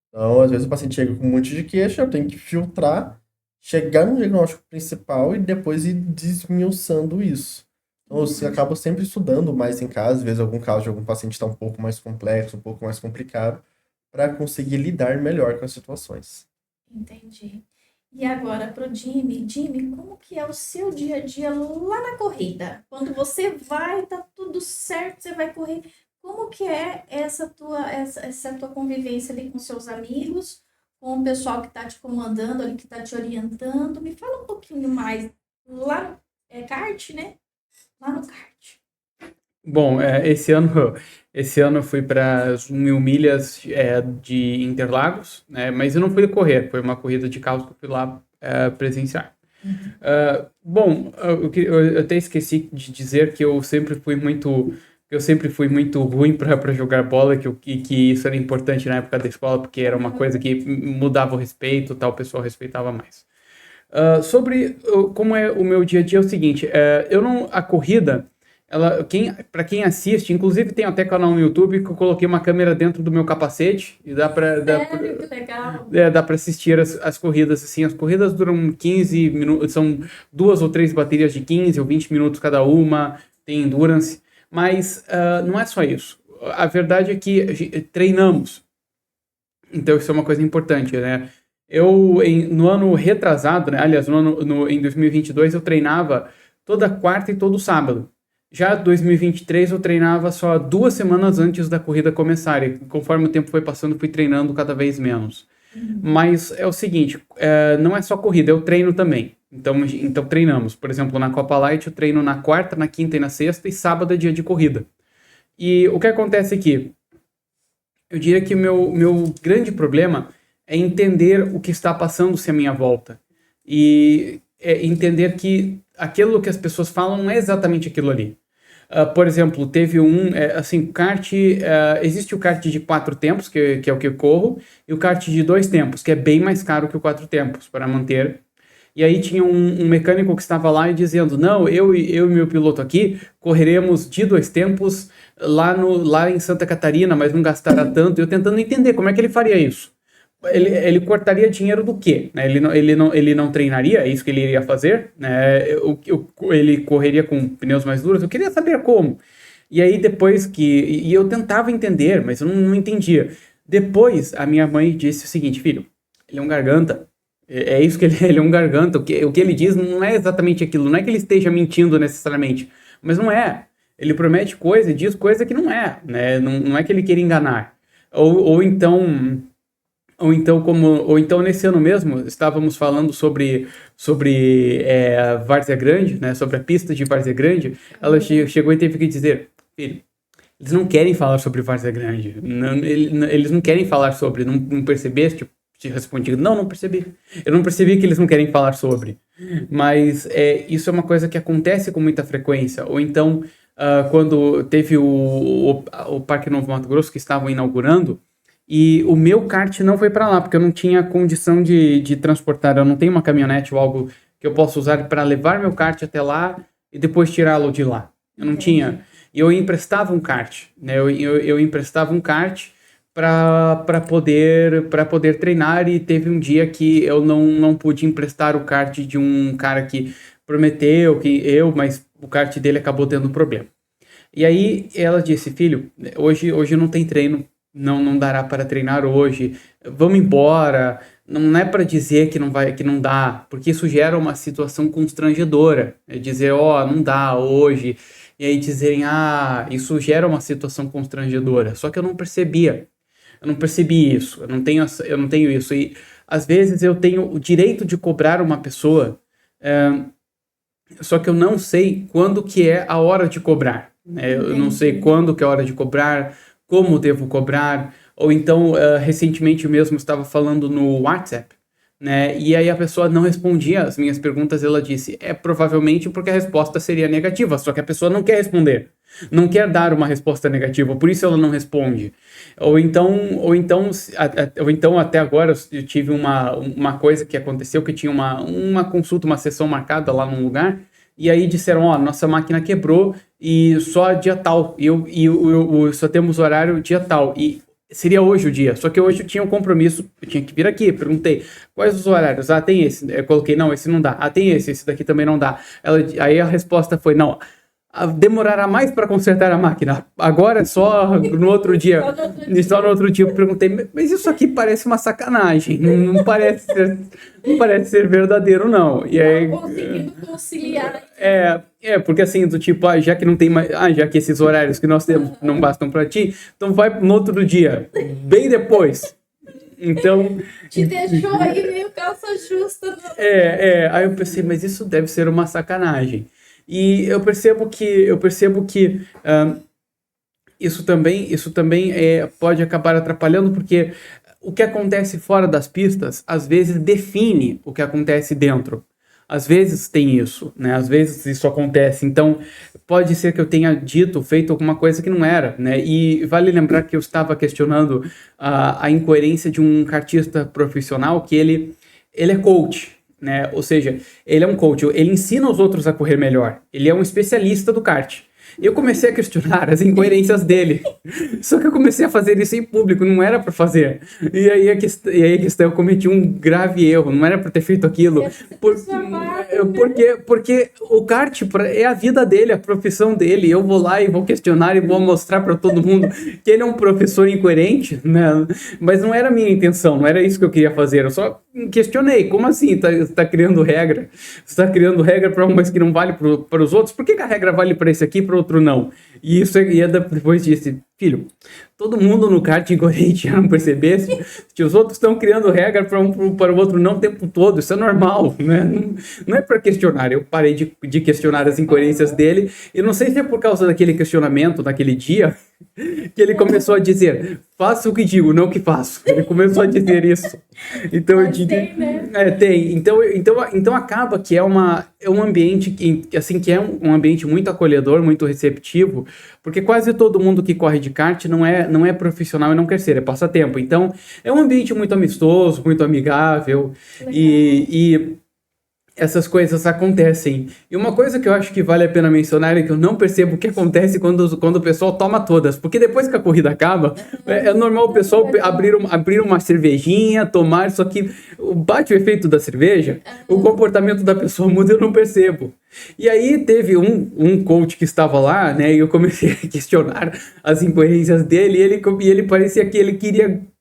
Então, às vezes o paciente chega com um monte de queixa, eu tenho que filtrar, chegar no diagnóstico principal e depois ir desmiuçando isso. Então, eu acabo sempre estudando mais em casa, às vezes algum caso de algum paciente está um pouco mais complexo, um pouco mais complicado, para conseguir lidar melhor com as situações. Entendi. E agora para o Jimmy. Jimmy, como que é o seu dia a dia lá na corrida? Quando você vai, tá tudo certo, você vai correr. Como que é essa tua convivência ali com seus amigos, com o pessoal que está te comandando ali, que está te orientando? Me fala um pouquinho mais. Lá no kart, né? Lá no kart. Bom, esse ano eu fui para as 1.000 milhas de Interlagos, né? Mas eu não fui correr, foi uma corrida de carros que eu fui lá presenciar. Bom, eu até esqueci de dizer que eu sempre fui muito ruim para jogar bola, que isso era importante na época da escola, porque era uma coisa que mudava o respeito, tal, o pessoal respeitava mais. Sobre como é o meu dia a dia é o seguinte, a corrida, para quem assiste, inclusive tem até canal no YouTube que eu coloquei uma câmera dentro do meu capacete e Sério, que legal. dá para assistir as corridas, assim, as corridas duram 15 minutos, são 2 ou 3 baterias de 15 ou 20 minutos cada uma, tem endurance, mas não é só isso. A verdade é que treinamos. Então isso é uma coisa importante, né? No ano retrasado, né? Aliás, em 2022 eu treinava toda quarta e todo sábado. Já 2023 eu treinava só 2 semanas antes da corrida começar. E conforme o tempo foi passando, fui treinando cada vez menos. Mas é o seguinte, não é só corrida, eu treino também. Então treinamos. Por exemplo, na Copa Light eu treino na quarta, na quinta e na sexta, e sábado é dia de corrida. E o que acontece aqui? Eu diria que o meu grande problema é entender o que está passando-se à minha volta. E entender que aquilo que as pessoas falam não é exatamente aquilo ali. Por exemplo, teve kart, existe o kart de 4 tempos, que é o que eu corro, e o kart de 2 tempos, que é bem mais caro que o 4 tempos para manter. E aí tinha um mecânico que estava lá e dizendo, não, eu e meu piloto aqui correremos de 2 tempos lá em Santa Catarina, mas não gastará tanto. Eu tentando entender como é que ele faria isso. Ele cortaria dinheiro do quê? Né? Ele não treinaria? É isso que ele iria fazer? Né? Ele correria com pneus mais duros? Eu queria saber como. E aí e eu tentava entender, mas eu não entendia. Depois a minha mãe disse o seguinte, filho, ele é um garganta. É isso que ele é um garganta. O que ele diz não é exatamente aquilo. Não é que ele esteja mentindo necessariamente, mas não é. Ele promete coisa e diz coisa que não é, né? Não é que ele queira enganar. Ou então nesse ano mesmo estávamos falando sobre Várzea Grande, né? Sobre a pista de Várzea Grande. Ela chegou e teve que dizer, filho, eles não querem falar sobre Várzea Grande. Eles não querem falar sobre. Não percebeste? Te respondi, não percebi. Eu não percebi que eles não querem falar sobre. Mas isso é uma coisa que acontece com muita frequência. Ou então, quando teve o Parque Novo Mato Grosso, que estavam inaugurando, e o meu kart não foi para lá, porque eu não tinha condição de transportar. Eu não tenho uma caminhonete ou algo que eu possa usar para levar meu kart até lá e depois tirá-lo de lá. Eu não tinha. E eu emprestava um kart, né? Eu emprestava um kart para poder treinar, e teve um dia que eu não pude emprestar o kart de um cara que prometeu mas o kart dele acabou tendo problema. E aí ela disse, filho, hoje não tem treino, não dará para treinar hoje, vamos embora. Não é para dizer que não dá, porque isso gera uma situação constrangedora. É dizer, não dá hoje, e aí dizerem, isso gera uma situação constrangedora. Só que eu não percebia. Eu não percebi isso, eu não tenho isso. E às vezes eu tenho o direito de cobrar uma pessoa, só que eu não sei quando que é a hora de cobrar. Né? Eu não sei quando que é a hora de cobrar, como devo cobrar. Ou então, recentemente eu mesmo estava falando no WhatsApp, né? E aí a pessoa não respondia as minhas perguntas. Ela disse, provavelmente porque a resposta seria negativa, só que a pessoa não quer responder. Não quer dar uma resposta negativa, por isso ela não responde. Ou então até agora eu tive uma coisa que aconteceu, que tinha uma consulta, uma sessão marcada lá num lugar, e aí disseram, nossa máquina quebrou e só dia tal, e só temos horário dia tal, e seria hoje o dia, só que hoje eu tinha um compromisso, eu tinha que vir aqui, perguntei, quais os horários? Tem esse, eu coloquei, não, esse não dá, tem esse daqui também não dá. Aí a resposta foi, não, demorará mais para consertar a máquina. Agora é só no outro dia. Só no outro dia eu perguntei, mas isso aqui parece uma sacanagem. Não parece ser verdadeiro, não. E aí, conseguindo conciliar. Porque assim, do tipo, já que não tem mais. Já que esses horários que nós temos não bastam para ti, então vai no outro dia, bem depois. Então. Te deixou aí meio calça justa. Aí eu pensei, mas isso deve ser uma sacanagem. E eu percebo que isso também pode acabar atrapalhando, porque o que acontece fora das pistas, às vezes, define o que acontece dentro. Às vezes tem isso, né? Às vezes isso acontece. Então, pode ser que eu tenha feito alguma coisa que não era, né? E vale lembrar que eu estava questionando a incoerência de um kartista profissional, que ele é coach, né? Ou seja, ele é um coach, ele ensina os outros a correr melhor. Ele é um especialista do kart. Eu comecei a questionar as incoerências dele. Só que eu comecei a fazer isso em público, não era para fazer. E aí a questão, eu cometi um grave erro, não era para ter feito aquilo. Porque o kart é a vida dele, a profissão dele. Eu vou lá e vou questionar e vou mostrar para todo mundo que ele é um professor incoerente, né? Mas não era a minha intenção, não era isso que eu queria fazer. Eu só questionei, como assim? Tá criando regra? Você tá criando regra para umas que não vale para os outros? Por que a regra vale para esse aqui e para o outro não? E isso depois disse, filho, todo mundo no kart incoerente já não percebesse que os outros estão criando regra para o outro não o tempo todo, isso é normal, né? Não é para questionar, eu parei de questionar as incoerências dele, e não sei se é por causa daquele questionamento, naquele dia, que ele começou a dizer, faço o que digo, não o que faço. Ele começou a dizer isso. Então, tem, né? tem. Então acaba que é um ambiente que é um ambiente muito acolhedor, muito receptivo, porque quase todo mundo que corre de kart não é profissional e não quer ser, é passatempo. Então, é um ambiente muito amistoso, muito amigável, e essas coisas acontecem. E uma coisa que eu acho que vale a pena mencionar é que eu não percebo o que acontece quando o pessoal toma todas. Porque depois que a corrida acaba, é normal o pessoal abrir uma cervejinha, tomar, só que bate o efeito da cerveja, o comportamento da pessoa muda e eu não percebo. E aí teve um coach que estava lá, né, e eu comecei a questionar as incoerências dele, e ele parecia que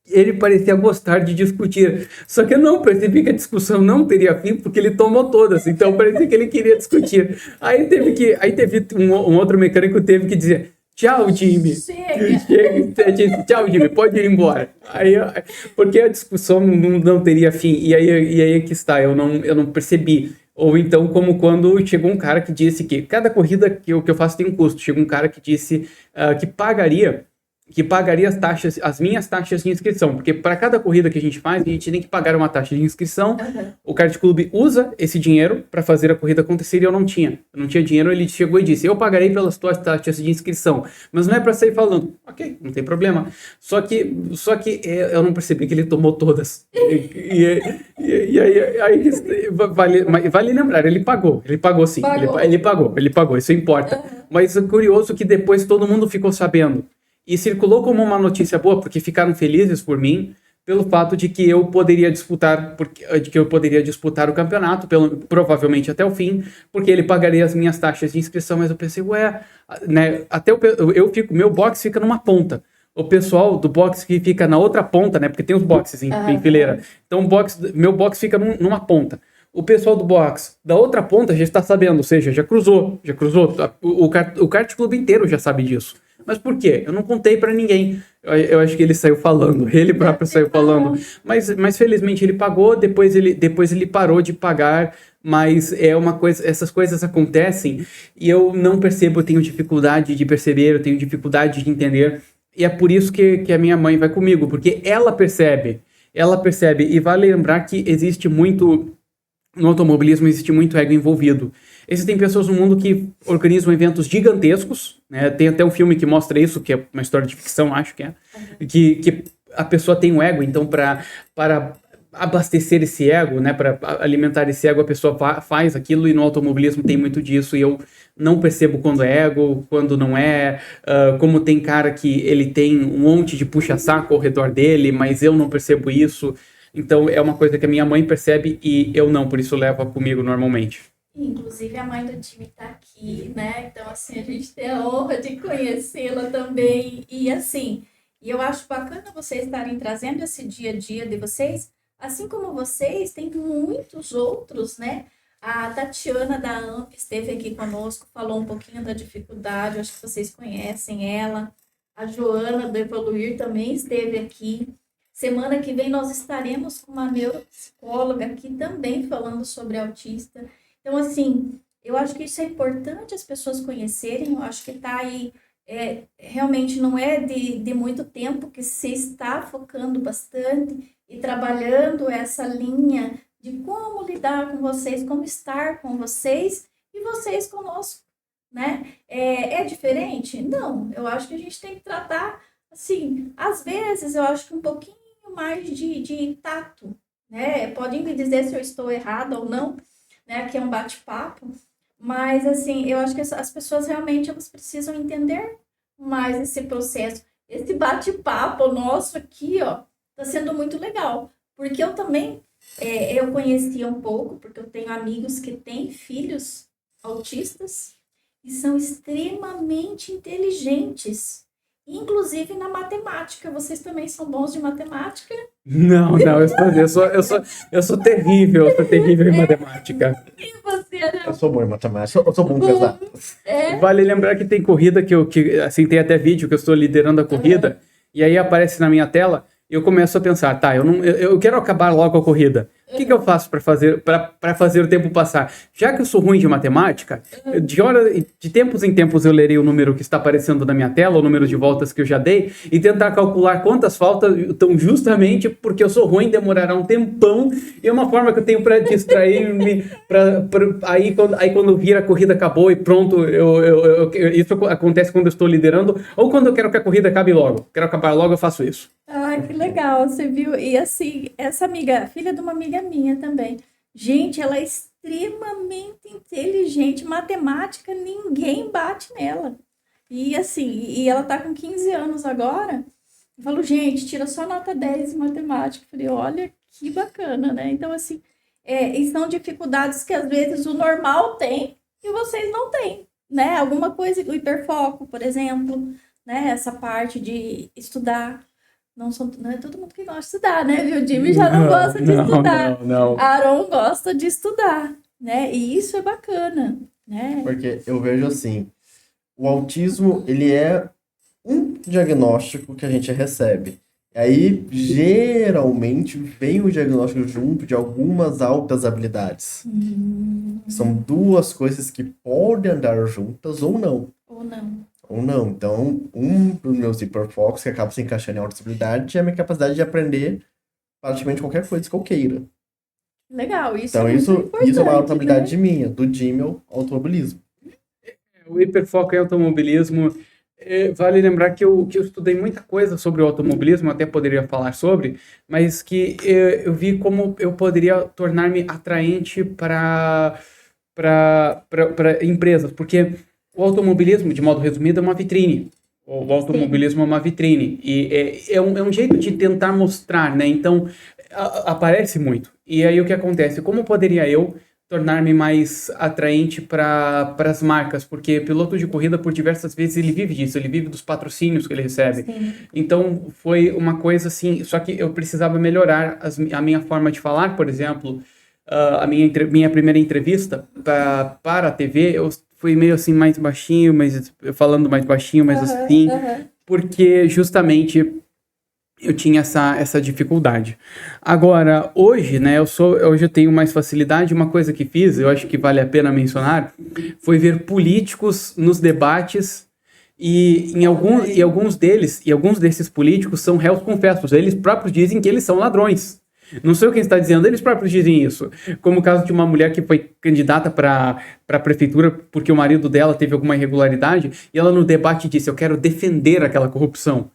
ele parecia gostar de discutir, só que eu não percebi que a discussão não teria fim porque ele tomou todas, então parecia que ele queria discutir. Aí teve um outro mecânico teve que dizer, tchau, Jimmy. Chega. Tchau, Jimmy, pode ir embora. Porque a discussão não teria fim, e aí que está, eu não percebi. Ou então, como quando chegou um cara que disse que cada corrida que eu faço tem um custo, chegou um cara que disse que pagaria as minhas taxas de inscrição, porque para cada corrida que a gente faz, a gente tem que pagar uma taxa de inscrição. O Kart Club usa esse dinheiro para fazer a corrida acontecer e eu não tinha dinheiro. Ele chegou e disse, eu pagarei pelas tuas taxas de inscrição, mas não é para sair falando, ok, não tem problema, só que eu não percebi que ele tomou todas, e aí vale lembrar, ele pagou sim, ele pagou, isso importa, mas é curioso que depois todo mundo ficou sabendo. E circulou como uma notícia boa, porque ficaram felizes por mim, pelo fato de que eu poderia disputar o campeonato, provavelmente até o fim, porque ele pagaria as minhas taxas de inscrição. Mas eu pensei, né, meu box fica numa ponta. O pessoal do box que fica na outra ponta, né, porque tem os boxes em fileira. Então meu box fica numa ponta. O pessoal do box da outra ponta já está sabendo, ou seja, já cruzou. O kart clube inteiro já sabe disso. Mas por quê? Eu não contei pra ninguém. Eu acho que ele saiu falando. Ele próprio saiu falando. Mas felizmente ele pagou, depois ele parou de pagar. Mas é uma coisa, essas coisas acontecem e eu não percebo, eu tenho dificuldade de perceber, eu tenho dificuldade de entender. E é por isso que a minha mãe vai comigo, porque ela percebe. E vale lembrar que no automobilismo existe muito ego envolvido. Existem pessoas no mundo que organizam eventos gigantescos, né? Tem até um filme que mostra isso, que é uma história de ficção, acho que é, que a pessoa tem um ego, então para abastecer esse ego, né, para alimentar esse ego, a pessoa faz aquilo, e no automobilismo tem muito disso, e eu não percebo quando é ego, quando não é, como tem cara que ele tem um monte de puxa-saco ao redor dele, mas eu não percebo isso. Então é uma coisa que a minha mãe percebe e eu não, por isso leva comigo normalmente. Inclusive a mãe do time tá aqui, né? Então, assim, a gente tem a honra de conhecê-la também. E assim, eu acho bacana vocês estarem trazendo esse dia a dia de vocês. Assim como vocês, tem muitos outros, né? A Tatiana da AMP esteve aqui conosco, falou um pouquinho da dificuldade, eu acho que vocês conhecem ela. A Joana do Evoluir também esteve aqui. Semana que vem nós estaremos com uma neuropsicóloga aqui também falando sobre autista. Então, assim, eu acho que isso é importante as pessoas conhecerem, eu acho que está aí, realmente não é de muito tempo que se está focando bastante e trabalhando essa linha de como lidar com vocês, como estar com vocês e vocês conosco, né? É diferente? Não, eu acho que a gente tem que tratar, assim, às vezes eu acho que um pouquinho mais de tato, né? Podem me dizer se eu estou errada ou não, né? Aqui é um bate-papo, Mas, assim, eu acho que as pessoas realmente elas precisam entender mais esse processo. Esse bate-papo nosso aqui, ó, tá sendo muito legal. Porque eu também, eu conhecia um pouco, porque eu tenho amigos que têm filhos autistas e são extremamente inteligentes. Inclusive na matemática. Vocês também são bons de matemática? Não, eu sou terrível em matemática. E você, né? Eu sou bom em matemática, eu sou bom em exatas. Vale lembrar que tem corrida que assim, tem até vídeo que eu estou liderando a corrida, e aí aparece na minha tela, e eu começo a pensar, tá, eu quero acabar logo a corrida. O que eu faço para fazer o tempo passar? Já que eu sou ruim de matemática, de tempos em tempos eu lerei o número que está aparecendo na minha tela, o número de voltas que eu já dei, e tentar calcular quantas faltas, então justamente porque eu sou ruim, demorará um tempão, e é uma forma que eu tenho para distrair-me, aí quando vira a corrida acabou e pronto, isso acontece quando eu estou liderando, ou quando eu quero que a corrida acabe logo. Quero acabar logo, eu faço isso. Ai, que legal, você viu? E assim, essa amiga, filha de uma amiga minha também. Gente, ela é extremamente inteligente. Matemática, ninguém bate nela. E assim, e ela tá com 15 anos agora. Eu falo, gente, tira só nota 10 em matemática. Eu falei, olha que bacana, né? Então, assim, e são dificuldades que às vezes o normal tem e vocês não têm, né? Alguma coisa, o hiperfoco, por exemplo, né? Essa parte de estudar. Não é todo mundo que gosta de estudar, né? Viu? O Jimmy já não gosta de estudar. Não. Aaron gosta de estudar, né? E isso é bacana, né? Porque eu vejo assim, o autismo, ele é um diagnóstico que a gente recebe. E aí, geralmente, vem o diagnóstico junto de algumas altas habilidades. São duas coisas que podem andar juntas ou não. Ou não. Ou não. Então, um dos meus hiperfocos que acaba se encaixando em autoestabilidade é a minha capacidade de aprender praticamente qualquer coisa que eu queira. Legal, isso Então, é muito isso importante, é uma autoestabilidade né? minha, do Jimmy ao automobilismo. O hiperfoco em automobilismo, vale lembrar que eu estudei muita coisa sobre o automobilismo, até poderia falar sobre, mas que eu vi como eu poderia tornar-me atraente para empresas, porque o automobilismo, de modo resumido, é uma vitrine. O automobilismo é uma vitrine. E é um jeito de tentar mostrar, né? Então, aparece muito. E aí o que acontece? Como poderia eu tornar-me mais atraente para as marcas? Porque piloto de corrida, por diversas vezes, ele vive disso. Ele vive dos patrocínios que ele recebe. Sim. Então, foi uma coisa assim... Só que eu precisava melhorar a minha forma de falar, por exemplo... a minha primeira entrevista para a TV, eu fui meio assim mais baixinho, mas falando mais baixinho, mas assim, porque justamente eu tinha essa dificuldade. Agora, hoje, né, hoje eu tenho mais facilidade. Uma coisa que fiz, eu acho que vale a pena mencionar, foi ver políticos nos debates e alguns desses políticos são réus confessos. Eles próprios dizem que eles são ladrões. Não sei quem está dizendo, eles próprios dizem isso. Como o caso de uma mulher que foi candidata para a prefeitura porque o marido dela teve alguma irregularidade e ela no debate disse, eu quero defender aquela corrupção.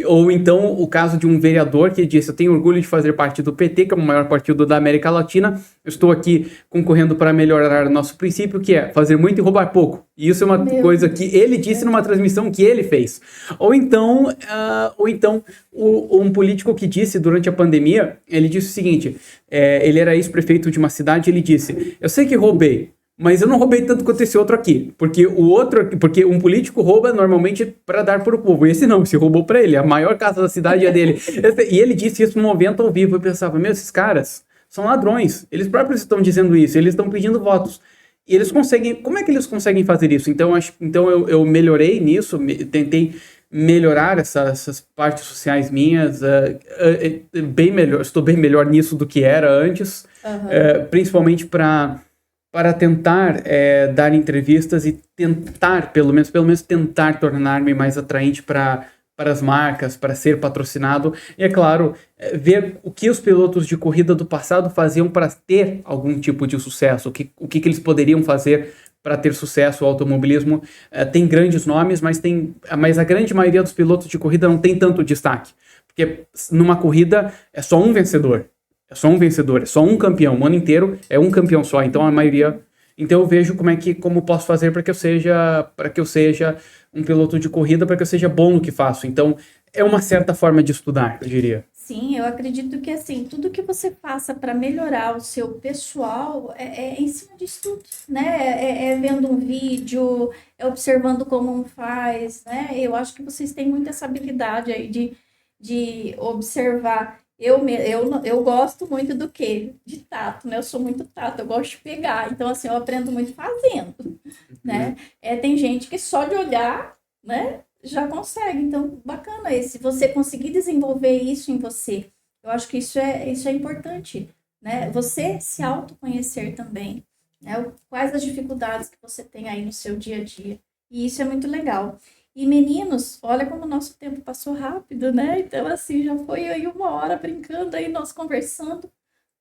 Ou então o caso de um vereador que disse, eu tenho orgulho de fazer parte do PT, que é o maior partido da América Latina, eu estou aqui concorrendo para melhorar o nosso princípio, que é fazer muito e roubar pouco. E isso é uma coisa que ele disse numa transmissão que ele fez. Ou então um político que disse durante a pandemia, ele disse o seguinte, ele era ex-prefeito de uma cidade, ele disse, eu sei que roubei, mas eu não roubei tanto quanto esse outro aqui. Porque um político rouba normalmente para dar para o povo. Esse não, esse roubou para ele. A maior casa da cidade é dele. E ele disse isso no evento ao vivo. Eu pensava, esses caras são ladrões. Eles próprios estão dizendo isso. Eles estão pedindo votos. E eles conseguem... Como é que eles conseguem fazer isso? Então eu melhorei nisso. Tentei melhorar essas partes sociais minhas. Bem melhor. Estou bem melhor nisso do que era antes. Principalmente para tentar dar entrevistas e tentar, pelo menos tentar tornar-me mais atraente para as marcas, para ser patrocinado. E, é claro, ver o que os pilotos de corrida do passado faziam para ter algum tipo de sucesso, o que eles poderiam fazer para ter sucesso. O automobilismo tem grandes nomes, mas a grande maioria dos pilotos de corrida não tem tanto destaque. Porque numa corrida é só um vencedor. É só um vencedor, é só um campeão. O ano inteiro é um campeão só. Então a maioria Então eu vejo como posso fazer para que eu seja um piloto de corrida, para que eu seja bom no que faço. Então é uma certa forma de estudar, eu diria. Sim, eu acredito que assim, tudo que você faça para melhorar o seu pessoal é em cima de estudo, né? É vendo um vídeo, é observando como um faz, né? Eu acho que vocês têm muito essa habilidade aí de observar. Eu gosto muito do quê? De tato, né? Eu sou muito tato, eu gosto de pegar. Então, assim, eu aprendo muito fazendo, né? Tem gente que só de olhar, né? Já consegue. Então, bacana esse. Você conseguir desenvolver isso em você. Eu acho que isso é importante, né? Você se autoconhecer também, né? Quais as dificuldades que você tem aí no seu dia a dia. E isso é muito legal. E meninos, olha como o nosso tempo passou rápido, né? Então, assim, já foi aí 1 hora brincando aí, nós conversando,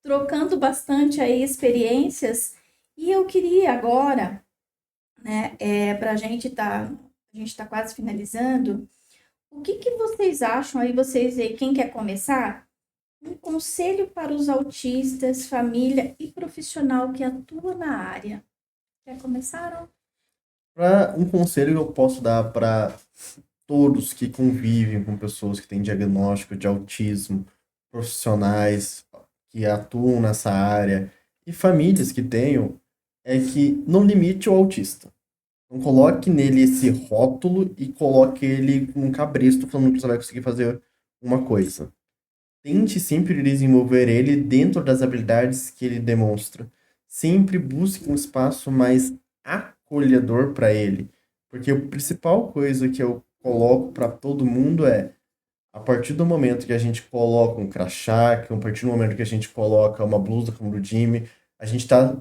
trocando bastante aí experiências. E eu queria agora, né, para a gente tá quase finalizando. O que vocês acham aí, vocês aí, quem quer começar? Um conselho para os autistas, família e profissional que atua na área. Quer começar? Um conselho que eu posso dar para todos que convivem com pessoas que têm diagnóstico de autismo, profissionais que atuam nessa área e famílias que tenham, é que não limite o autista. Não coloque nele esse rótulo e coloque ele num cabresto falando que você vai conseguir fazer uma coisa. Tente sempre desenvolver ele dentro das habilidades que ele demonstra. Sempre busque um espaço mais acolhedor para ele. Porque a principal coisa que eu coloco para todo mundo é, a partir do momento que a gente coloca um crachá, que a partir do momento que a gente coloca uma blusa como do Jimmy,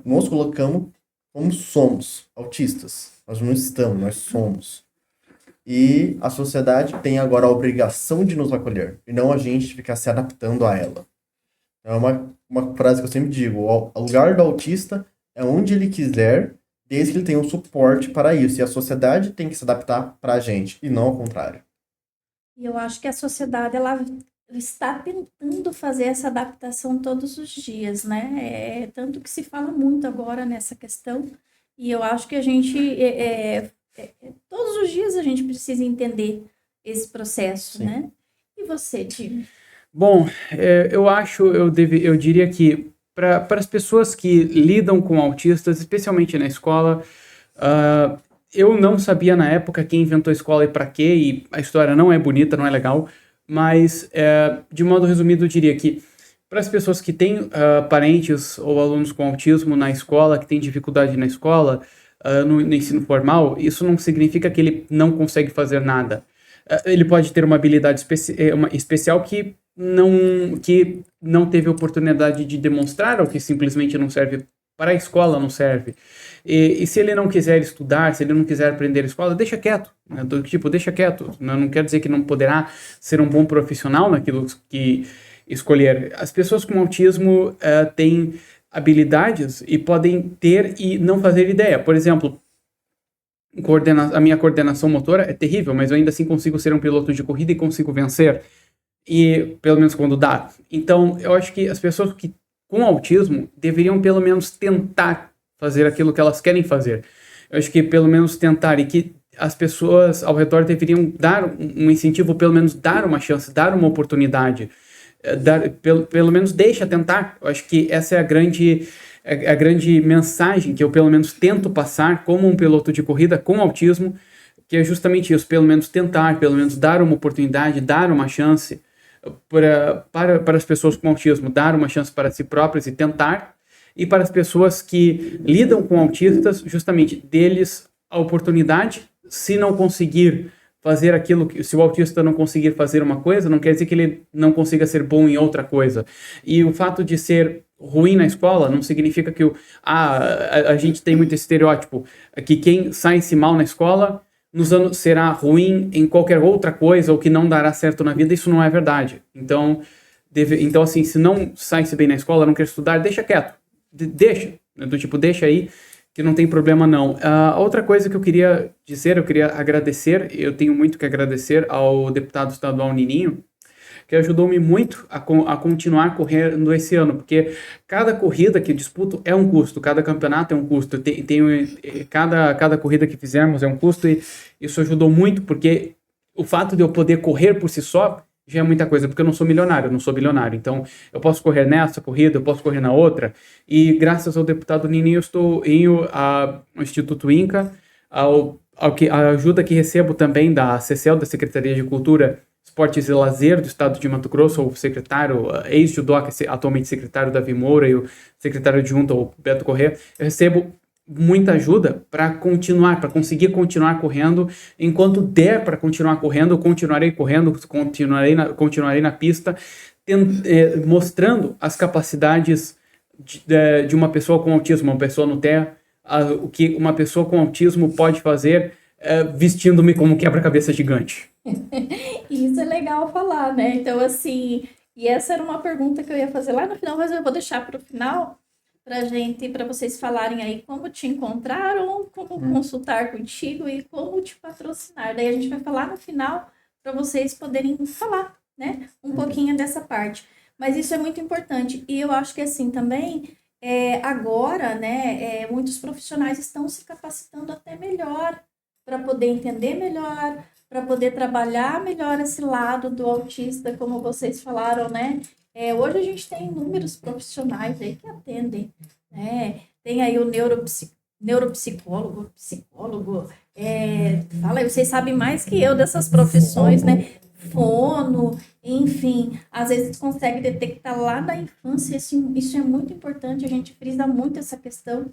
nos colocamos como somos, autistas. Nós não estamos, nós somos. E a sociedade tem agora a obrigação de nos acolher, e não a gente ficar se adaptando a ela. É uma frase que eu sempre digo, o lugar do autista é onde ele quiser, desde que ele tenha um suporte para isso. E a sociedade tem que se adaptar para a gente, e não ao contrário. E eu acho que a sociedade, ela está tentando fazer essa adaptação todos os dias, né? Tanto que se fala muito agora nessa questão, e eu acho que a gente, todos os dias a gente precisa entender esse processo, Sim. né? E você, Tim? Bom, eu diria que para as pessoas que lidam com autistas, especialmente na escola, eu não sabia na época quem inventou a escola e para quê, e a história não é bonita, não é legal, mas de modo resumido eu diria que para as pessoas que têm parentes ou alunos com autismo na escola, que têm dificuldade na escola, no ensino formal, isso não significa que ele não consegue fazer nada. Ele pode ter uma habilidade especial que não teve oportunidade de demonstrar, ou que simplesmente não serve para a escola, não serve. E se ele não quiser estudar, se ele não quiser aprender a escola, deixa quieto. Né? Deixa quieto. Não quer dizer que não poderá ser um bom profissional naquilo que escolher. As pessoas com autismo têm habilidades e podem ter e não fazer ideia. Por exemplo, a minha coordenação motora é terrível, mas eu ainda assim consigo ser um piloto de corrida e consigo vencer. E pelo menos quando dá. Então, eu acho que as pessoas com autismo deveriam pelo menos tentar fazer aquilo que elas querem fazer. Eu acho que pelo menos tentar, e que as pessoas ao redor deveriam dar um incentivo, pelo menos dar uma chance, dar uma oportunidade. Pelo menos deixa tentar. Eu acho que essa é a grande mensagem que eu pelo menos tento passar como um piloto de corrida com autismo, que é justamente isso, pelo menos tentar, pelo menos dar uma oportunidade, dar uma chance para as pessoas com autismo, dar uma chance para si próprias e tentar, e para as pessoas que lidam com autistas, justamente deles a oportunidade. Se não conseguir fazer se o autista não conseguir fazer uma coisa, não quer dizer que ele não consiga ser bom em outra coisa. E o fato de ser ruim na escola não significa que a gente tem muito estereótipo, que quem sai-se mal na escola nos anos será ruim em qualquer outra coisa, ou que não dará certo na vida. Isso não é verdade. Então assim, se não sai-se bem na escola, não quer estudar, deixa quieto. Deixa. Deixa aí, que não tem problema não. Outra coisa que eu queria dizer, eu queria agradecer, eu tenho muito que agradecer ao deputado estadual Nininho, que ajudou-me muito a continuar correndo esse ano, porque cada corrida que disputo é um custo, cada campeonato é um custo, cada corrida que fizermos é um custo, e isso ajudou muito, porque o fato de eu poder correr por si só já é muita coisa, porque eu não sou milionário, eu não sou bilionário. Então, eu posso correr nessa corrida, eu posso correr na outra. E graças ao deputado Nininho, eu estou indo ao Instituto Inca, a ajuda que recebo também da CECEL, da Secretaria de Cultura, Esportes e Lazer do Estado de Mato Grosso, o secretário, ex-judoca, atualmente secretário Davi Moura, e o secretário adjunto, o Beto Corrêa. Eu recebo muita ajuda para conseguir continuar correndo. Enquanto der para continuar correndo, eu continuarei correndo, continuarei na pista, mostrando as capacidades de uma pessoa com autismo, uma pessoa no TEA, o que uma pessoa com autismo pode fazer vestindo-me como um quebra-cabeça gigante. Isso é legal falar, né? Então, assim, e essa era uma pergunta que eu ia fazer lá no final, mas eu vou deixar para o final, para vocês falarem aí como te encontraram, como consultar contigo e como te patrocinar. Daí a gente vai falar no final para vocês poderem falar, né, um pouquinho dessa parte. Mas isso é muito importante. E eu acho que assim também, agora, né, muitos profissionais estão se capacitando até melhor para poder entender melhor, para poder trabalhar melhor esse lado do autista, como vocês falaram, né? Hoje a gente tem inúmeros profissionais aí que atendem, né? Tem aí o neuropsicólogo, psicólogo, fala aí, vocês sabem mais que eu dessas profissões, né? Fono, enfim, às vezes consegue detectar lá da infância, isso é muito importante, a gente frisa muito essa questão,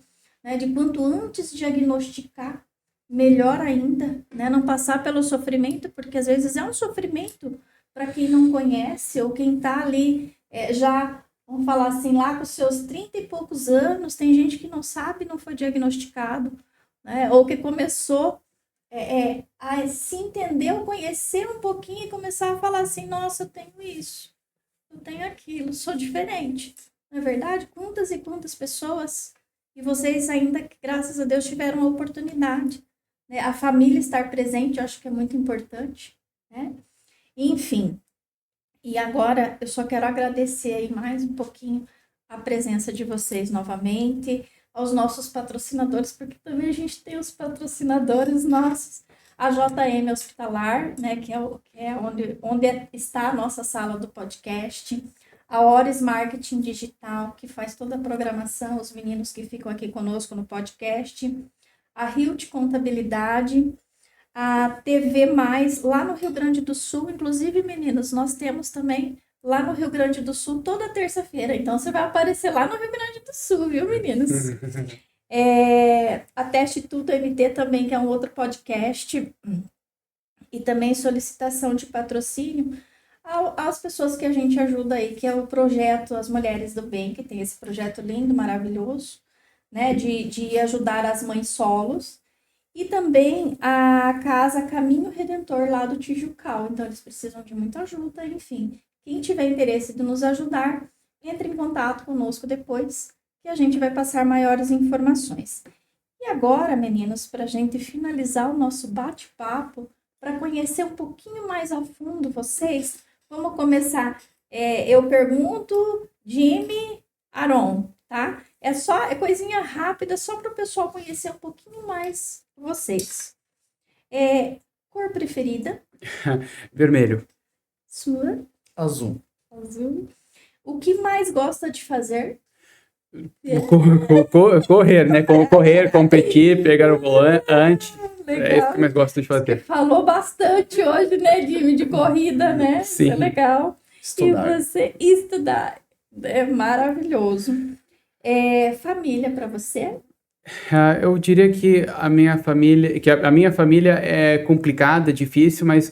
né? De quanto antes diagnosticar, melhor ainda, né? Não passar pelo sofrimento, porque às vezes é um sofrimento para quem não conhece, ou quem está ali já, vamos falar assim, lá com os seus 30 e poucos anos, tem gente que não sabe, não foi diagnosticado, né? Ou que começou a se entender, ou conhecer um pouquinho e começar a falar assim, nossa, eu tenho isso, eu tenho aquilo, sou diferente. Não é verdade? Quantas e quantas pessoas, e vocês ainda, graças a Deus, tiveram a oportunidade, né? A família estar presente, eu acho que é muito importante, né? Enfim, e agora eu só quero agradecer aí mais um pouquinho a presença de vocês novamente, aos nossos patrocinadores, porque também a gente tem os patrocinadores nossos, a JM Hospitalar, né, que é onde está a nossa sala do podcast, a Ores Marketing Digital, que faz toda a programação, os meninos que ficam aqui conosco no podcast, a Hilt Contabilidade, a TV Mais, lá no Rio Grande do Sul. Inclusive, meninos, nós temos também lá no Rio Grande do Sul toda terça-feira. Então, você vai aparecer lá no Rio Grande do Sul, viu, meninos? A Teste Tudo MT também, que é um outro podcast. E também solicitação de patrocínio às pessoas que a gente ajuda aí, que é o projeto As Mulheres do Bem, que tem esse projeto lindo, maravilhoso, né, de ajudar as mães solos. E também a Casa Caminho Redentor, lá do Tijucal. Então, eles precisam de muita ajuda, enfim. Quem tiver interesse de nos ajudar, entre em contato conosco depois, que a gente vai passar maiores informações. E agora, meninos, para a gente finalizar o nosso bate-papo, para conhecer um pouquinho mais a fundo vocês, vamos começar. Eu pergunto, Jimmy, Aron, tá? É coisinha rápida, só para o pessoal conhecer um pouquinho mais vocês. Cor preferida? Vermelho. Sua? Azul. Azul. O que mais gosta de fazer? Correr, né? Correr, competir, pegar o volante. Legal. É isso que mais gosto de fazer. Falou bastante hoje, né, Jimmy, de corrida, né? Sim. Isso é legal. Estudar. E você estudar. É maravilhoso. Família para você? Eu diria que a minha família é complicada, difícil, mas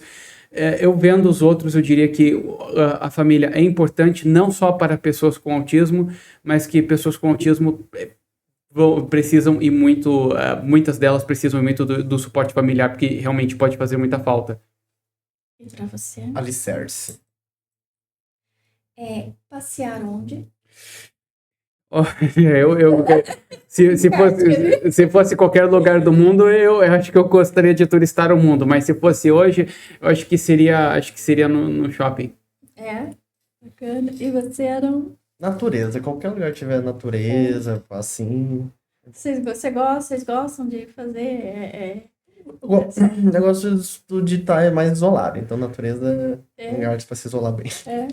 eu vendo os outros, eu diria que a família é importante não só para pessoas com autismo, mas que pessoas com autismo precisam e muito, muitas delas precisam muito do suporte familiar, porque realmente pode fazer muita falta. E para você? Alicerce. Passear onde? Se fosse qualquer lugar do mundo, eu acho que eu gostaria de turistar o mundo, mas se fosse hoje, eu acho que seria no shopping. É, bacana. E você, Arão? Natureza, qualquer lugar que tiver natureza, assim. Vocês gostam de fazer? Eu gosto de estar mais isolado, então natureza é um É, lugar para se isolar bem. é.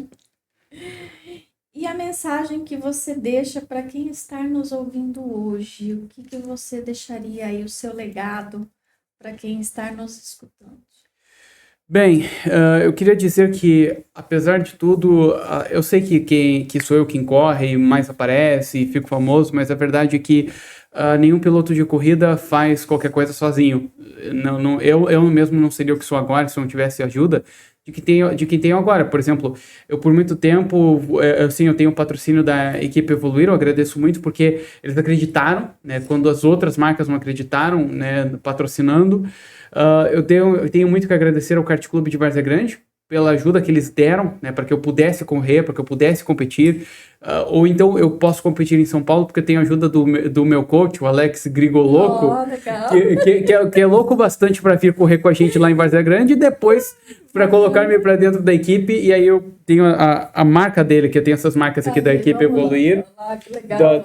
E a mensagem que você deixa para quem está nos ouvindo hoje? O que você deixaria aí, o seu legado para quem está nos escutando? Bem, eu queria dizer que, apesar de tudo, eu sei que sou eu quem corre e mais aparece e fico famoso, mas a verdade é que nenhum piloto de corrida faz qualquer coisa sozinho. Eu mesmo não seria o que sou agora se eu não tivesse ajuda de quem tenho agora. Por exemplo, eu por muito tempo, assim, eu tenho o patrocínio da equipe Evoluir, eu agradeço muito porque eles acreditaram, né, quando as outras marcas não acreditaram, né, patrocinando. Eu tenho muito que agradecer ao Kart Clube de Várzea Grande pela ajuda que eles deram, né, para que eu pudesse correr, para que eu pudesse competir. Ou então eu posso competir em São Paulo porque eu tenho a ajuda do meu coach, o Alex Grigoloco, Oh, legal. que é louco bastante para vir correr com a gente lá em Várzea Grande e depois para colocar-me para dentro da equipe. E aí eu tenho a marca dele, que eu tenho essas marcas aqui da equipe Evoluir, Que legal.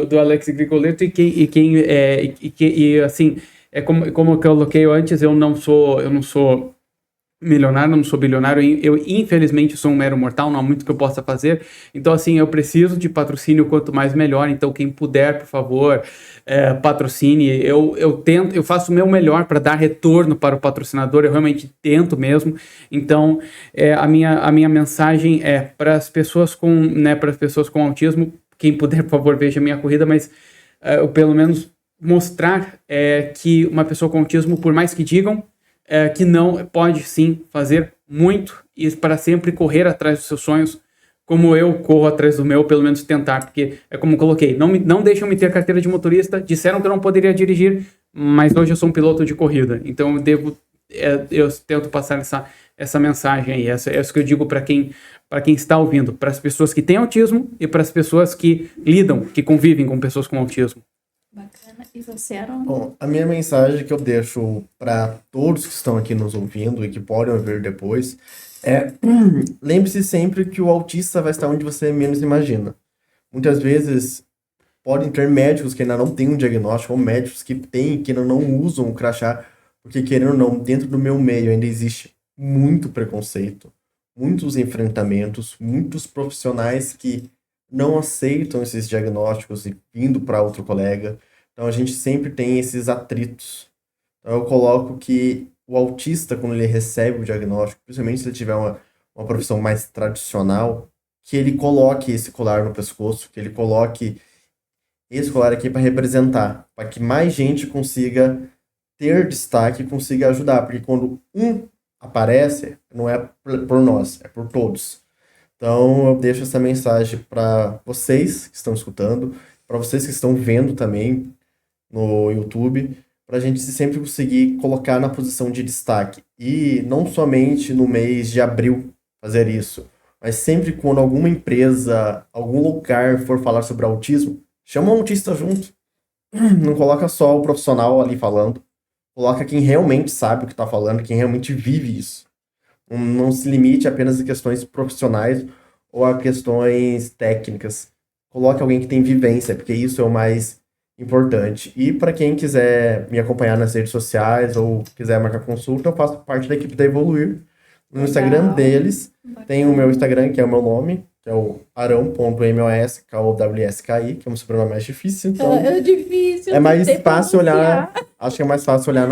do Alex Grigoloco e assim, é como eu coloquei antes, eu não sou milionário, não sou bilionário, eu infelizmente sou um mero mortal, não há muito que eu possa fazer, então assim, eu preciso de patrocínio, quanto mais melhor, então quem puder, por favor, patrocine, eu faço o meu melhor para dar retorno para o patrocinador, eu realmente tento mesmo, então a minha mensagem é para as pessoas para as pessoas com autismo, quem puder, por favor, veja a minha corrida, mas eu pelo menos mostrar que uma pessoa com autismo, por mais que digam, que não pode sim fazer muito e para sempre correr atrás dos seus sonhos, como eu corro atrás do meu, pelo menos tentar, porque é como eu coloquei, não deixam me ter carteira de motorista, disseram que eu não poderia dirigir, mas hoje eu sou um piloto de corrida, então eu tento passar essa mensagem aí, é isso que eu digo para quem está ouvindo, para as pessoas que têm autismo e para as pessoas que lidam, que convivem com pessoas com autismo. Bacana. E você, Aaron? Bom, a minha mensagem que eu deixo para todos que estão aqui nos ouvindo e que podem ouvir depois é: lembre-se sempre que o autista vai estar onde você menos imagina. Muitas vezes podem ter médicos que ainda não têm um diagnóstico, ou médicos que têm, que ainda não usam o crachá, porque querendo ou não, dentro do meu meio ainda existe muito preconceito, muitos enfrentamentos, muitos profissionais que não aceitam esses diagnósticos e vindo para outro colega. Então a gente sempre tem esses atritos. Então eu coloco que o autista, quando ele recebe o diagnóstico, principalmente se ele tiver uma profissão mais tradicional, que ele coloque esse colar no pescoço, que ele coloque esse colar aqui para representar, para que mais gente consiga ter destaque e consiga ajudar. Porque quando um aparece, não é por nós, é por todos. Então, eu deixo essa mensagem para vocês que estão escutando, para vocês que estão vendo também no YouTube, para a gente sempre conseguir colocar na posição de destaque. E não somente no mês de abril fazer isso, mas sempre quando alguma empresa, algum lugar for falar sobre autismo, chama um autista junto. Não coloca só o profissional ali falando, coloca quem realmente sabe o que está falando, quem realmente vive isso. Não se limite apenas a questões profissionais ou a questões técnicas. Coloque alguém que tem vivência, porque isso é o mais importante. E para quem quiser me acompanhar nas redes sociais ou quiser marcar consulta, eu faço parte da equipe da Evoluir. No Instagram deles tem o meu Instagram, que é o meu nome, que é o arão.mos, que é um sobrenome mais difícil. Então É difícil. é mais tentei fácil olhar. pronunciar. Acho que é mais fácil olhar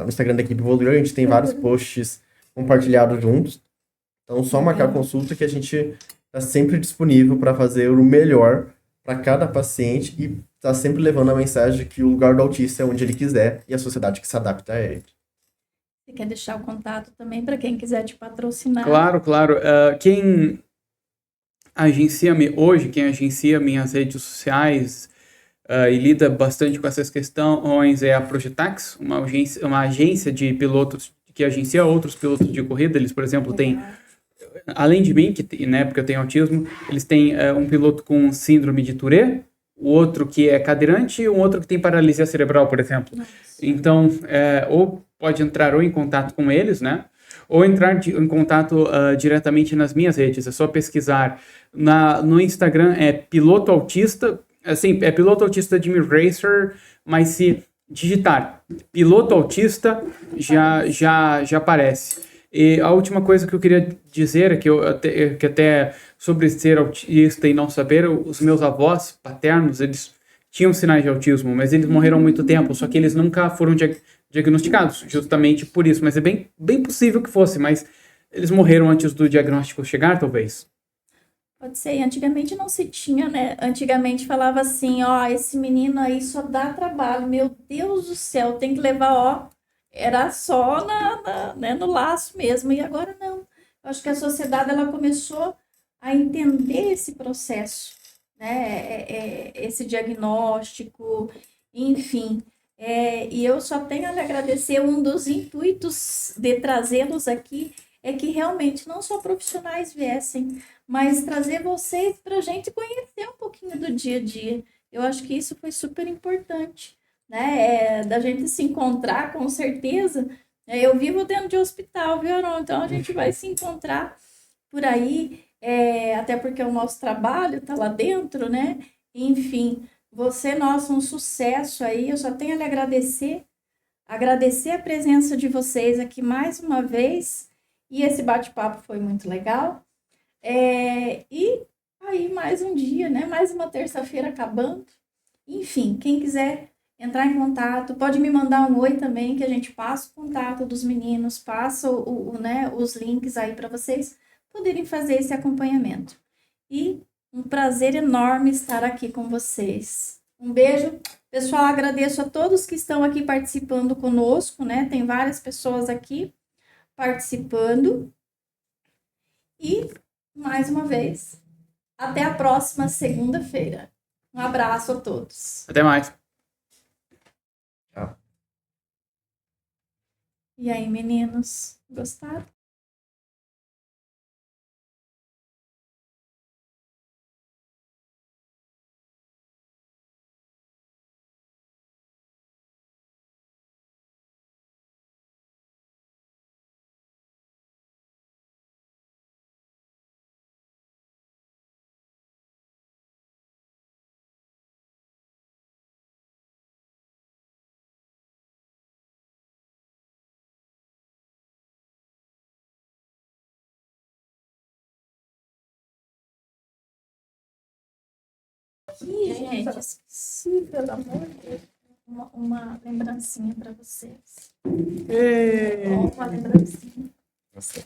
no Instagram da equipe Evoluir. A gente tem vários posts compartilhados juntos. Então, só marcar Legal. consulta que a gente está sempre disponível para fazer o melhor para cada paciente e está sempre levando a mensagem que o lugar do autista é onde ele quiser e a sociedade que se adapta a ele. Você quer deixar o contato também para quem quiser te patrocinar? Claro. Quem agencia-me hoje, quem agencia minhas redes sociais e lida bastante com essas questões é a Projetax, uma agência de pilotos que agencia outros pilotos de corrida. Eles, por exemplo, têm, além de mim, né, porque eu tenho autismo, eles têm um piloto com síndrome de Tourette, o outro que é cadeirante e um outro que tem paralisia cerebral, por exemplo. Nossa. Então, ou pode entrar ou em contato com eles, né? ou entrar em contato diretamente nas minhas redes. É só pesquisar no Instagram, é Piloto Autista, assim, é Piloto Autista Jimmy Racer, mas se digitar Piloto Autista já aparece. E a última coisa que eu queria dizer é que até sobre ser autista e não saber, os meus avós paternos, eles tinham sinais de autismo, mas eles morreram há muito tempo, só que eles nunca foram diagnosticados, justamente por isso. Mas é bem possível que fosse, mas eles morreram antes do diagnóstico chegar, talvez. Pode ser, e antigamente não se tinha, né? Antigamente falava assim, ó, esse menino aí só dá trabalho, meu Deus do céu, tem que levar, ó, era só né, no laço mesmo, e agora não. Eu acho que a sociedade, ela começou a entender esse processo, né? Esse diagnóstico, enfim. E eu só tenho a lhe agradecer, um dos intuitos de trazê-los aqui é que realmente não só profissionais viessem, mas trazer vocês para a gente conhecer um pouquinho do dia a dia. Eu acho que isso foi super importante, né? Da gente se encontrar, com certeza. Eu vivo dentro de hospital, viu, Aron? Então a gente vai se encontrar por aí, até porque o nosso trabalho está lá dentro, né? Enfim, você, nossa, um sucesso aí. Eu só tenho a lhe agradecer a presença de vocês aqui mais uma vez. E esse bate-papo foi muito legal. E aí, mais um dia, né? Mais uma terça-feira acabando. Enfim, quem quiser entrar em contato, pode me mandar um oi também, que a gente passa o contato dos meninos, passa né, os links aí para vocês poderem fazer esse acompanhamento. E um prazer enorme estar aqui com vocês. Um beijo. Pessoal, agradeço a todos que estão aqui participando conosco, né? Tem várias pessoas aqui participando. E, mais uma vez, até a próxima segunda-feira. Um abraço a todos. Até mais. Tchau. E aí, meninos, gostaram? Aqui, gente, esqueci, pelo amor de Deus, uma lembrancinha para vocês. Uma lembrancinha. Nossa.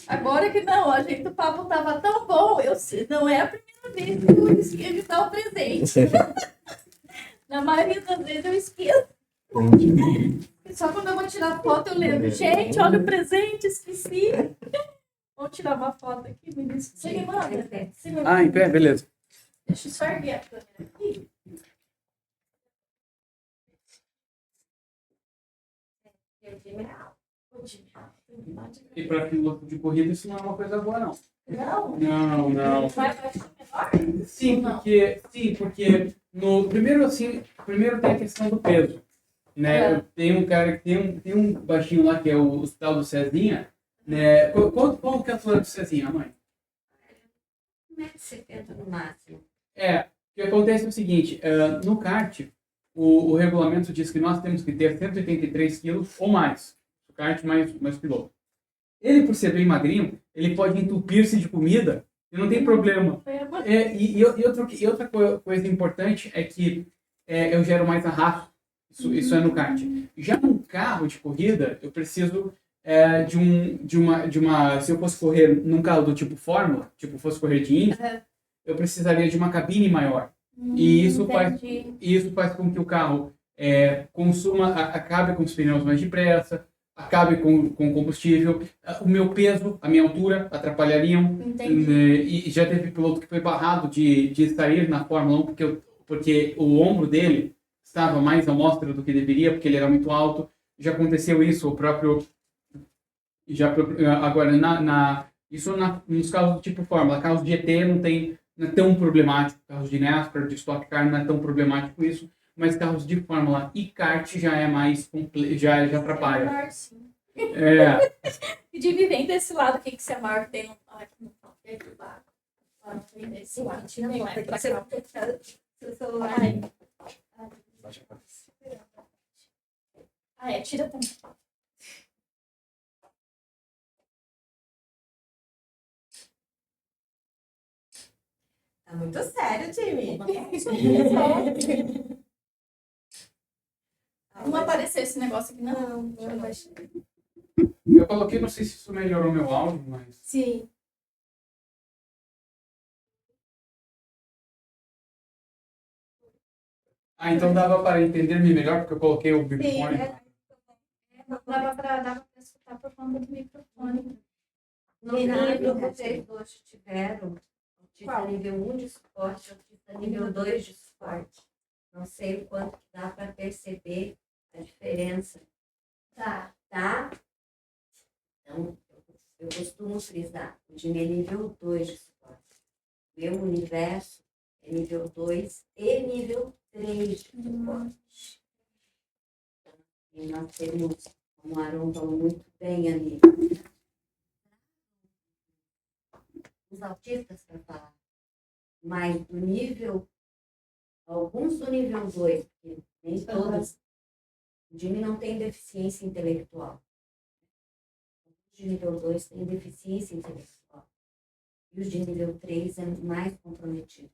Agora que não, a gente, o papo tava tão bom, não é a primeira vez que eu esqueço de dar o presente. Na maioria das vezes eu esqueço. Só quando eu vou tirar foto eu lembro. Gente, olha o presente, esqueci. Vamos tirar uma foto aqui, menino. Você me manda? Você me manda? Em pé, beleza. Deixa eu só erguer a câmera aqui. E para piloto de corrida isso não é uma coisa boa, não. Não? Não. Vai ser menor? Sim, porque no primeiro tem a questão do peso, né? Tem um cara que tem um baixinho lá que é o tal do Cezinha, né? Qual que é a altura do Cezinha, mãe? 1,70 m no máximo. O que acontece é o seguinte, no kart, o regulamento diz que nós temos que ter 183 quilos ou mais, o kart mais piloto. Ele, por ser bem magrinho, ele pode entupir-se de comida e não tem problema. E outra coisa importante é que eu gero mais arrasto, isso é no kart. Já num carro de corrida, eu preciso se eu fosse correr num carro do tipo Fórmula, fosse correr de Indy, eu precisaria de uma cabine maior. E isso faz com que o carro acabe com os pneus mais depressa, acabe com combustível, o meu peso, a minha altura atrapalhariam. E já teve piloto que foi barrado de sair na Fórmula 1 porque o ombro dele estava mais à mostra do que deveria, porque ele era muito alto. Já aconteceu isso, agora nos carros do tipo Fórmula, carros de GT não é tão problemático, carros de NASCAR, de Stock Car não é tão problemático isso, mas carros de Fórmula e kart já é mais já atrapalha. Maior, sim. É, E de vivendo desse lado, o que que você é maior que tem no lado? Desse lado, tira a foto aqui, você vai botar seu celular aí. Tira também. Tá muito sério, time. Não apareceu esse negócio aqui, não. Não, mas... eu coloquei, não sei se isso melhorou meu áudio, mas... Sim. Ah, então dava para entender-me melhor, porque eu coloquei o Sim, microfone. dava pra escutar por conta do microfone. No nível que vocês dois tiveram, autista nível 1 de suporte, autista nível 2 de suporte. Não sei o quanto que dá para perceber a diferença. Tá. Tá? Então, eu costumo frisar, o de nível 2 de suporte. Meu universo é nível 2 e nível 3 de suporte. E nós temos, como o Aron falou muito bem ali, os autistas para falar, mas do nível, alguns do nível 2, porque nem todos, o Jimmy não tem deficiência intelectual. Os de nível 2 têm deficiência intelectual. E os de nível 3 é mais comprometido.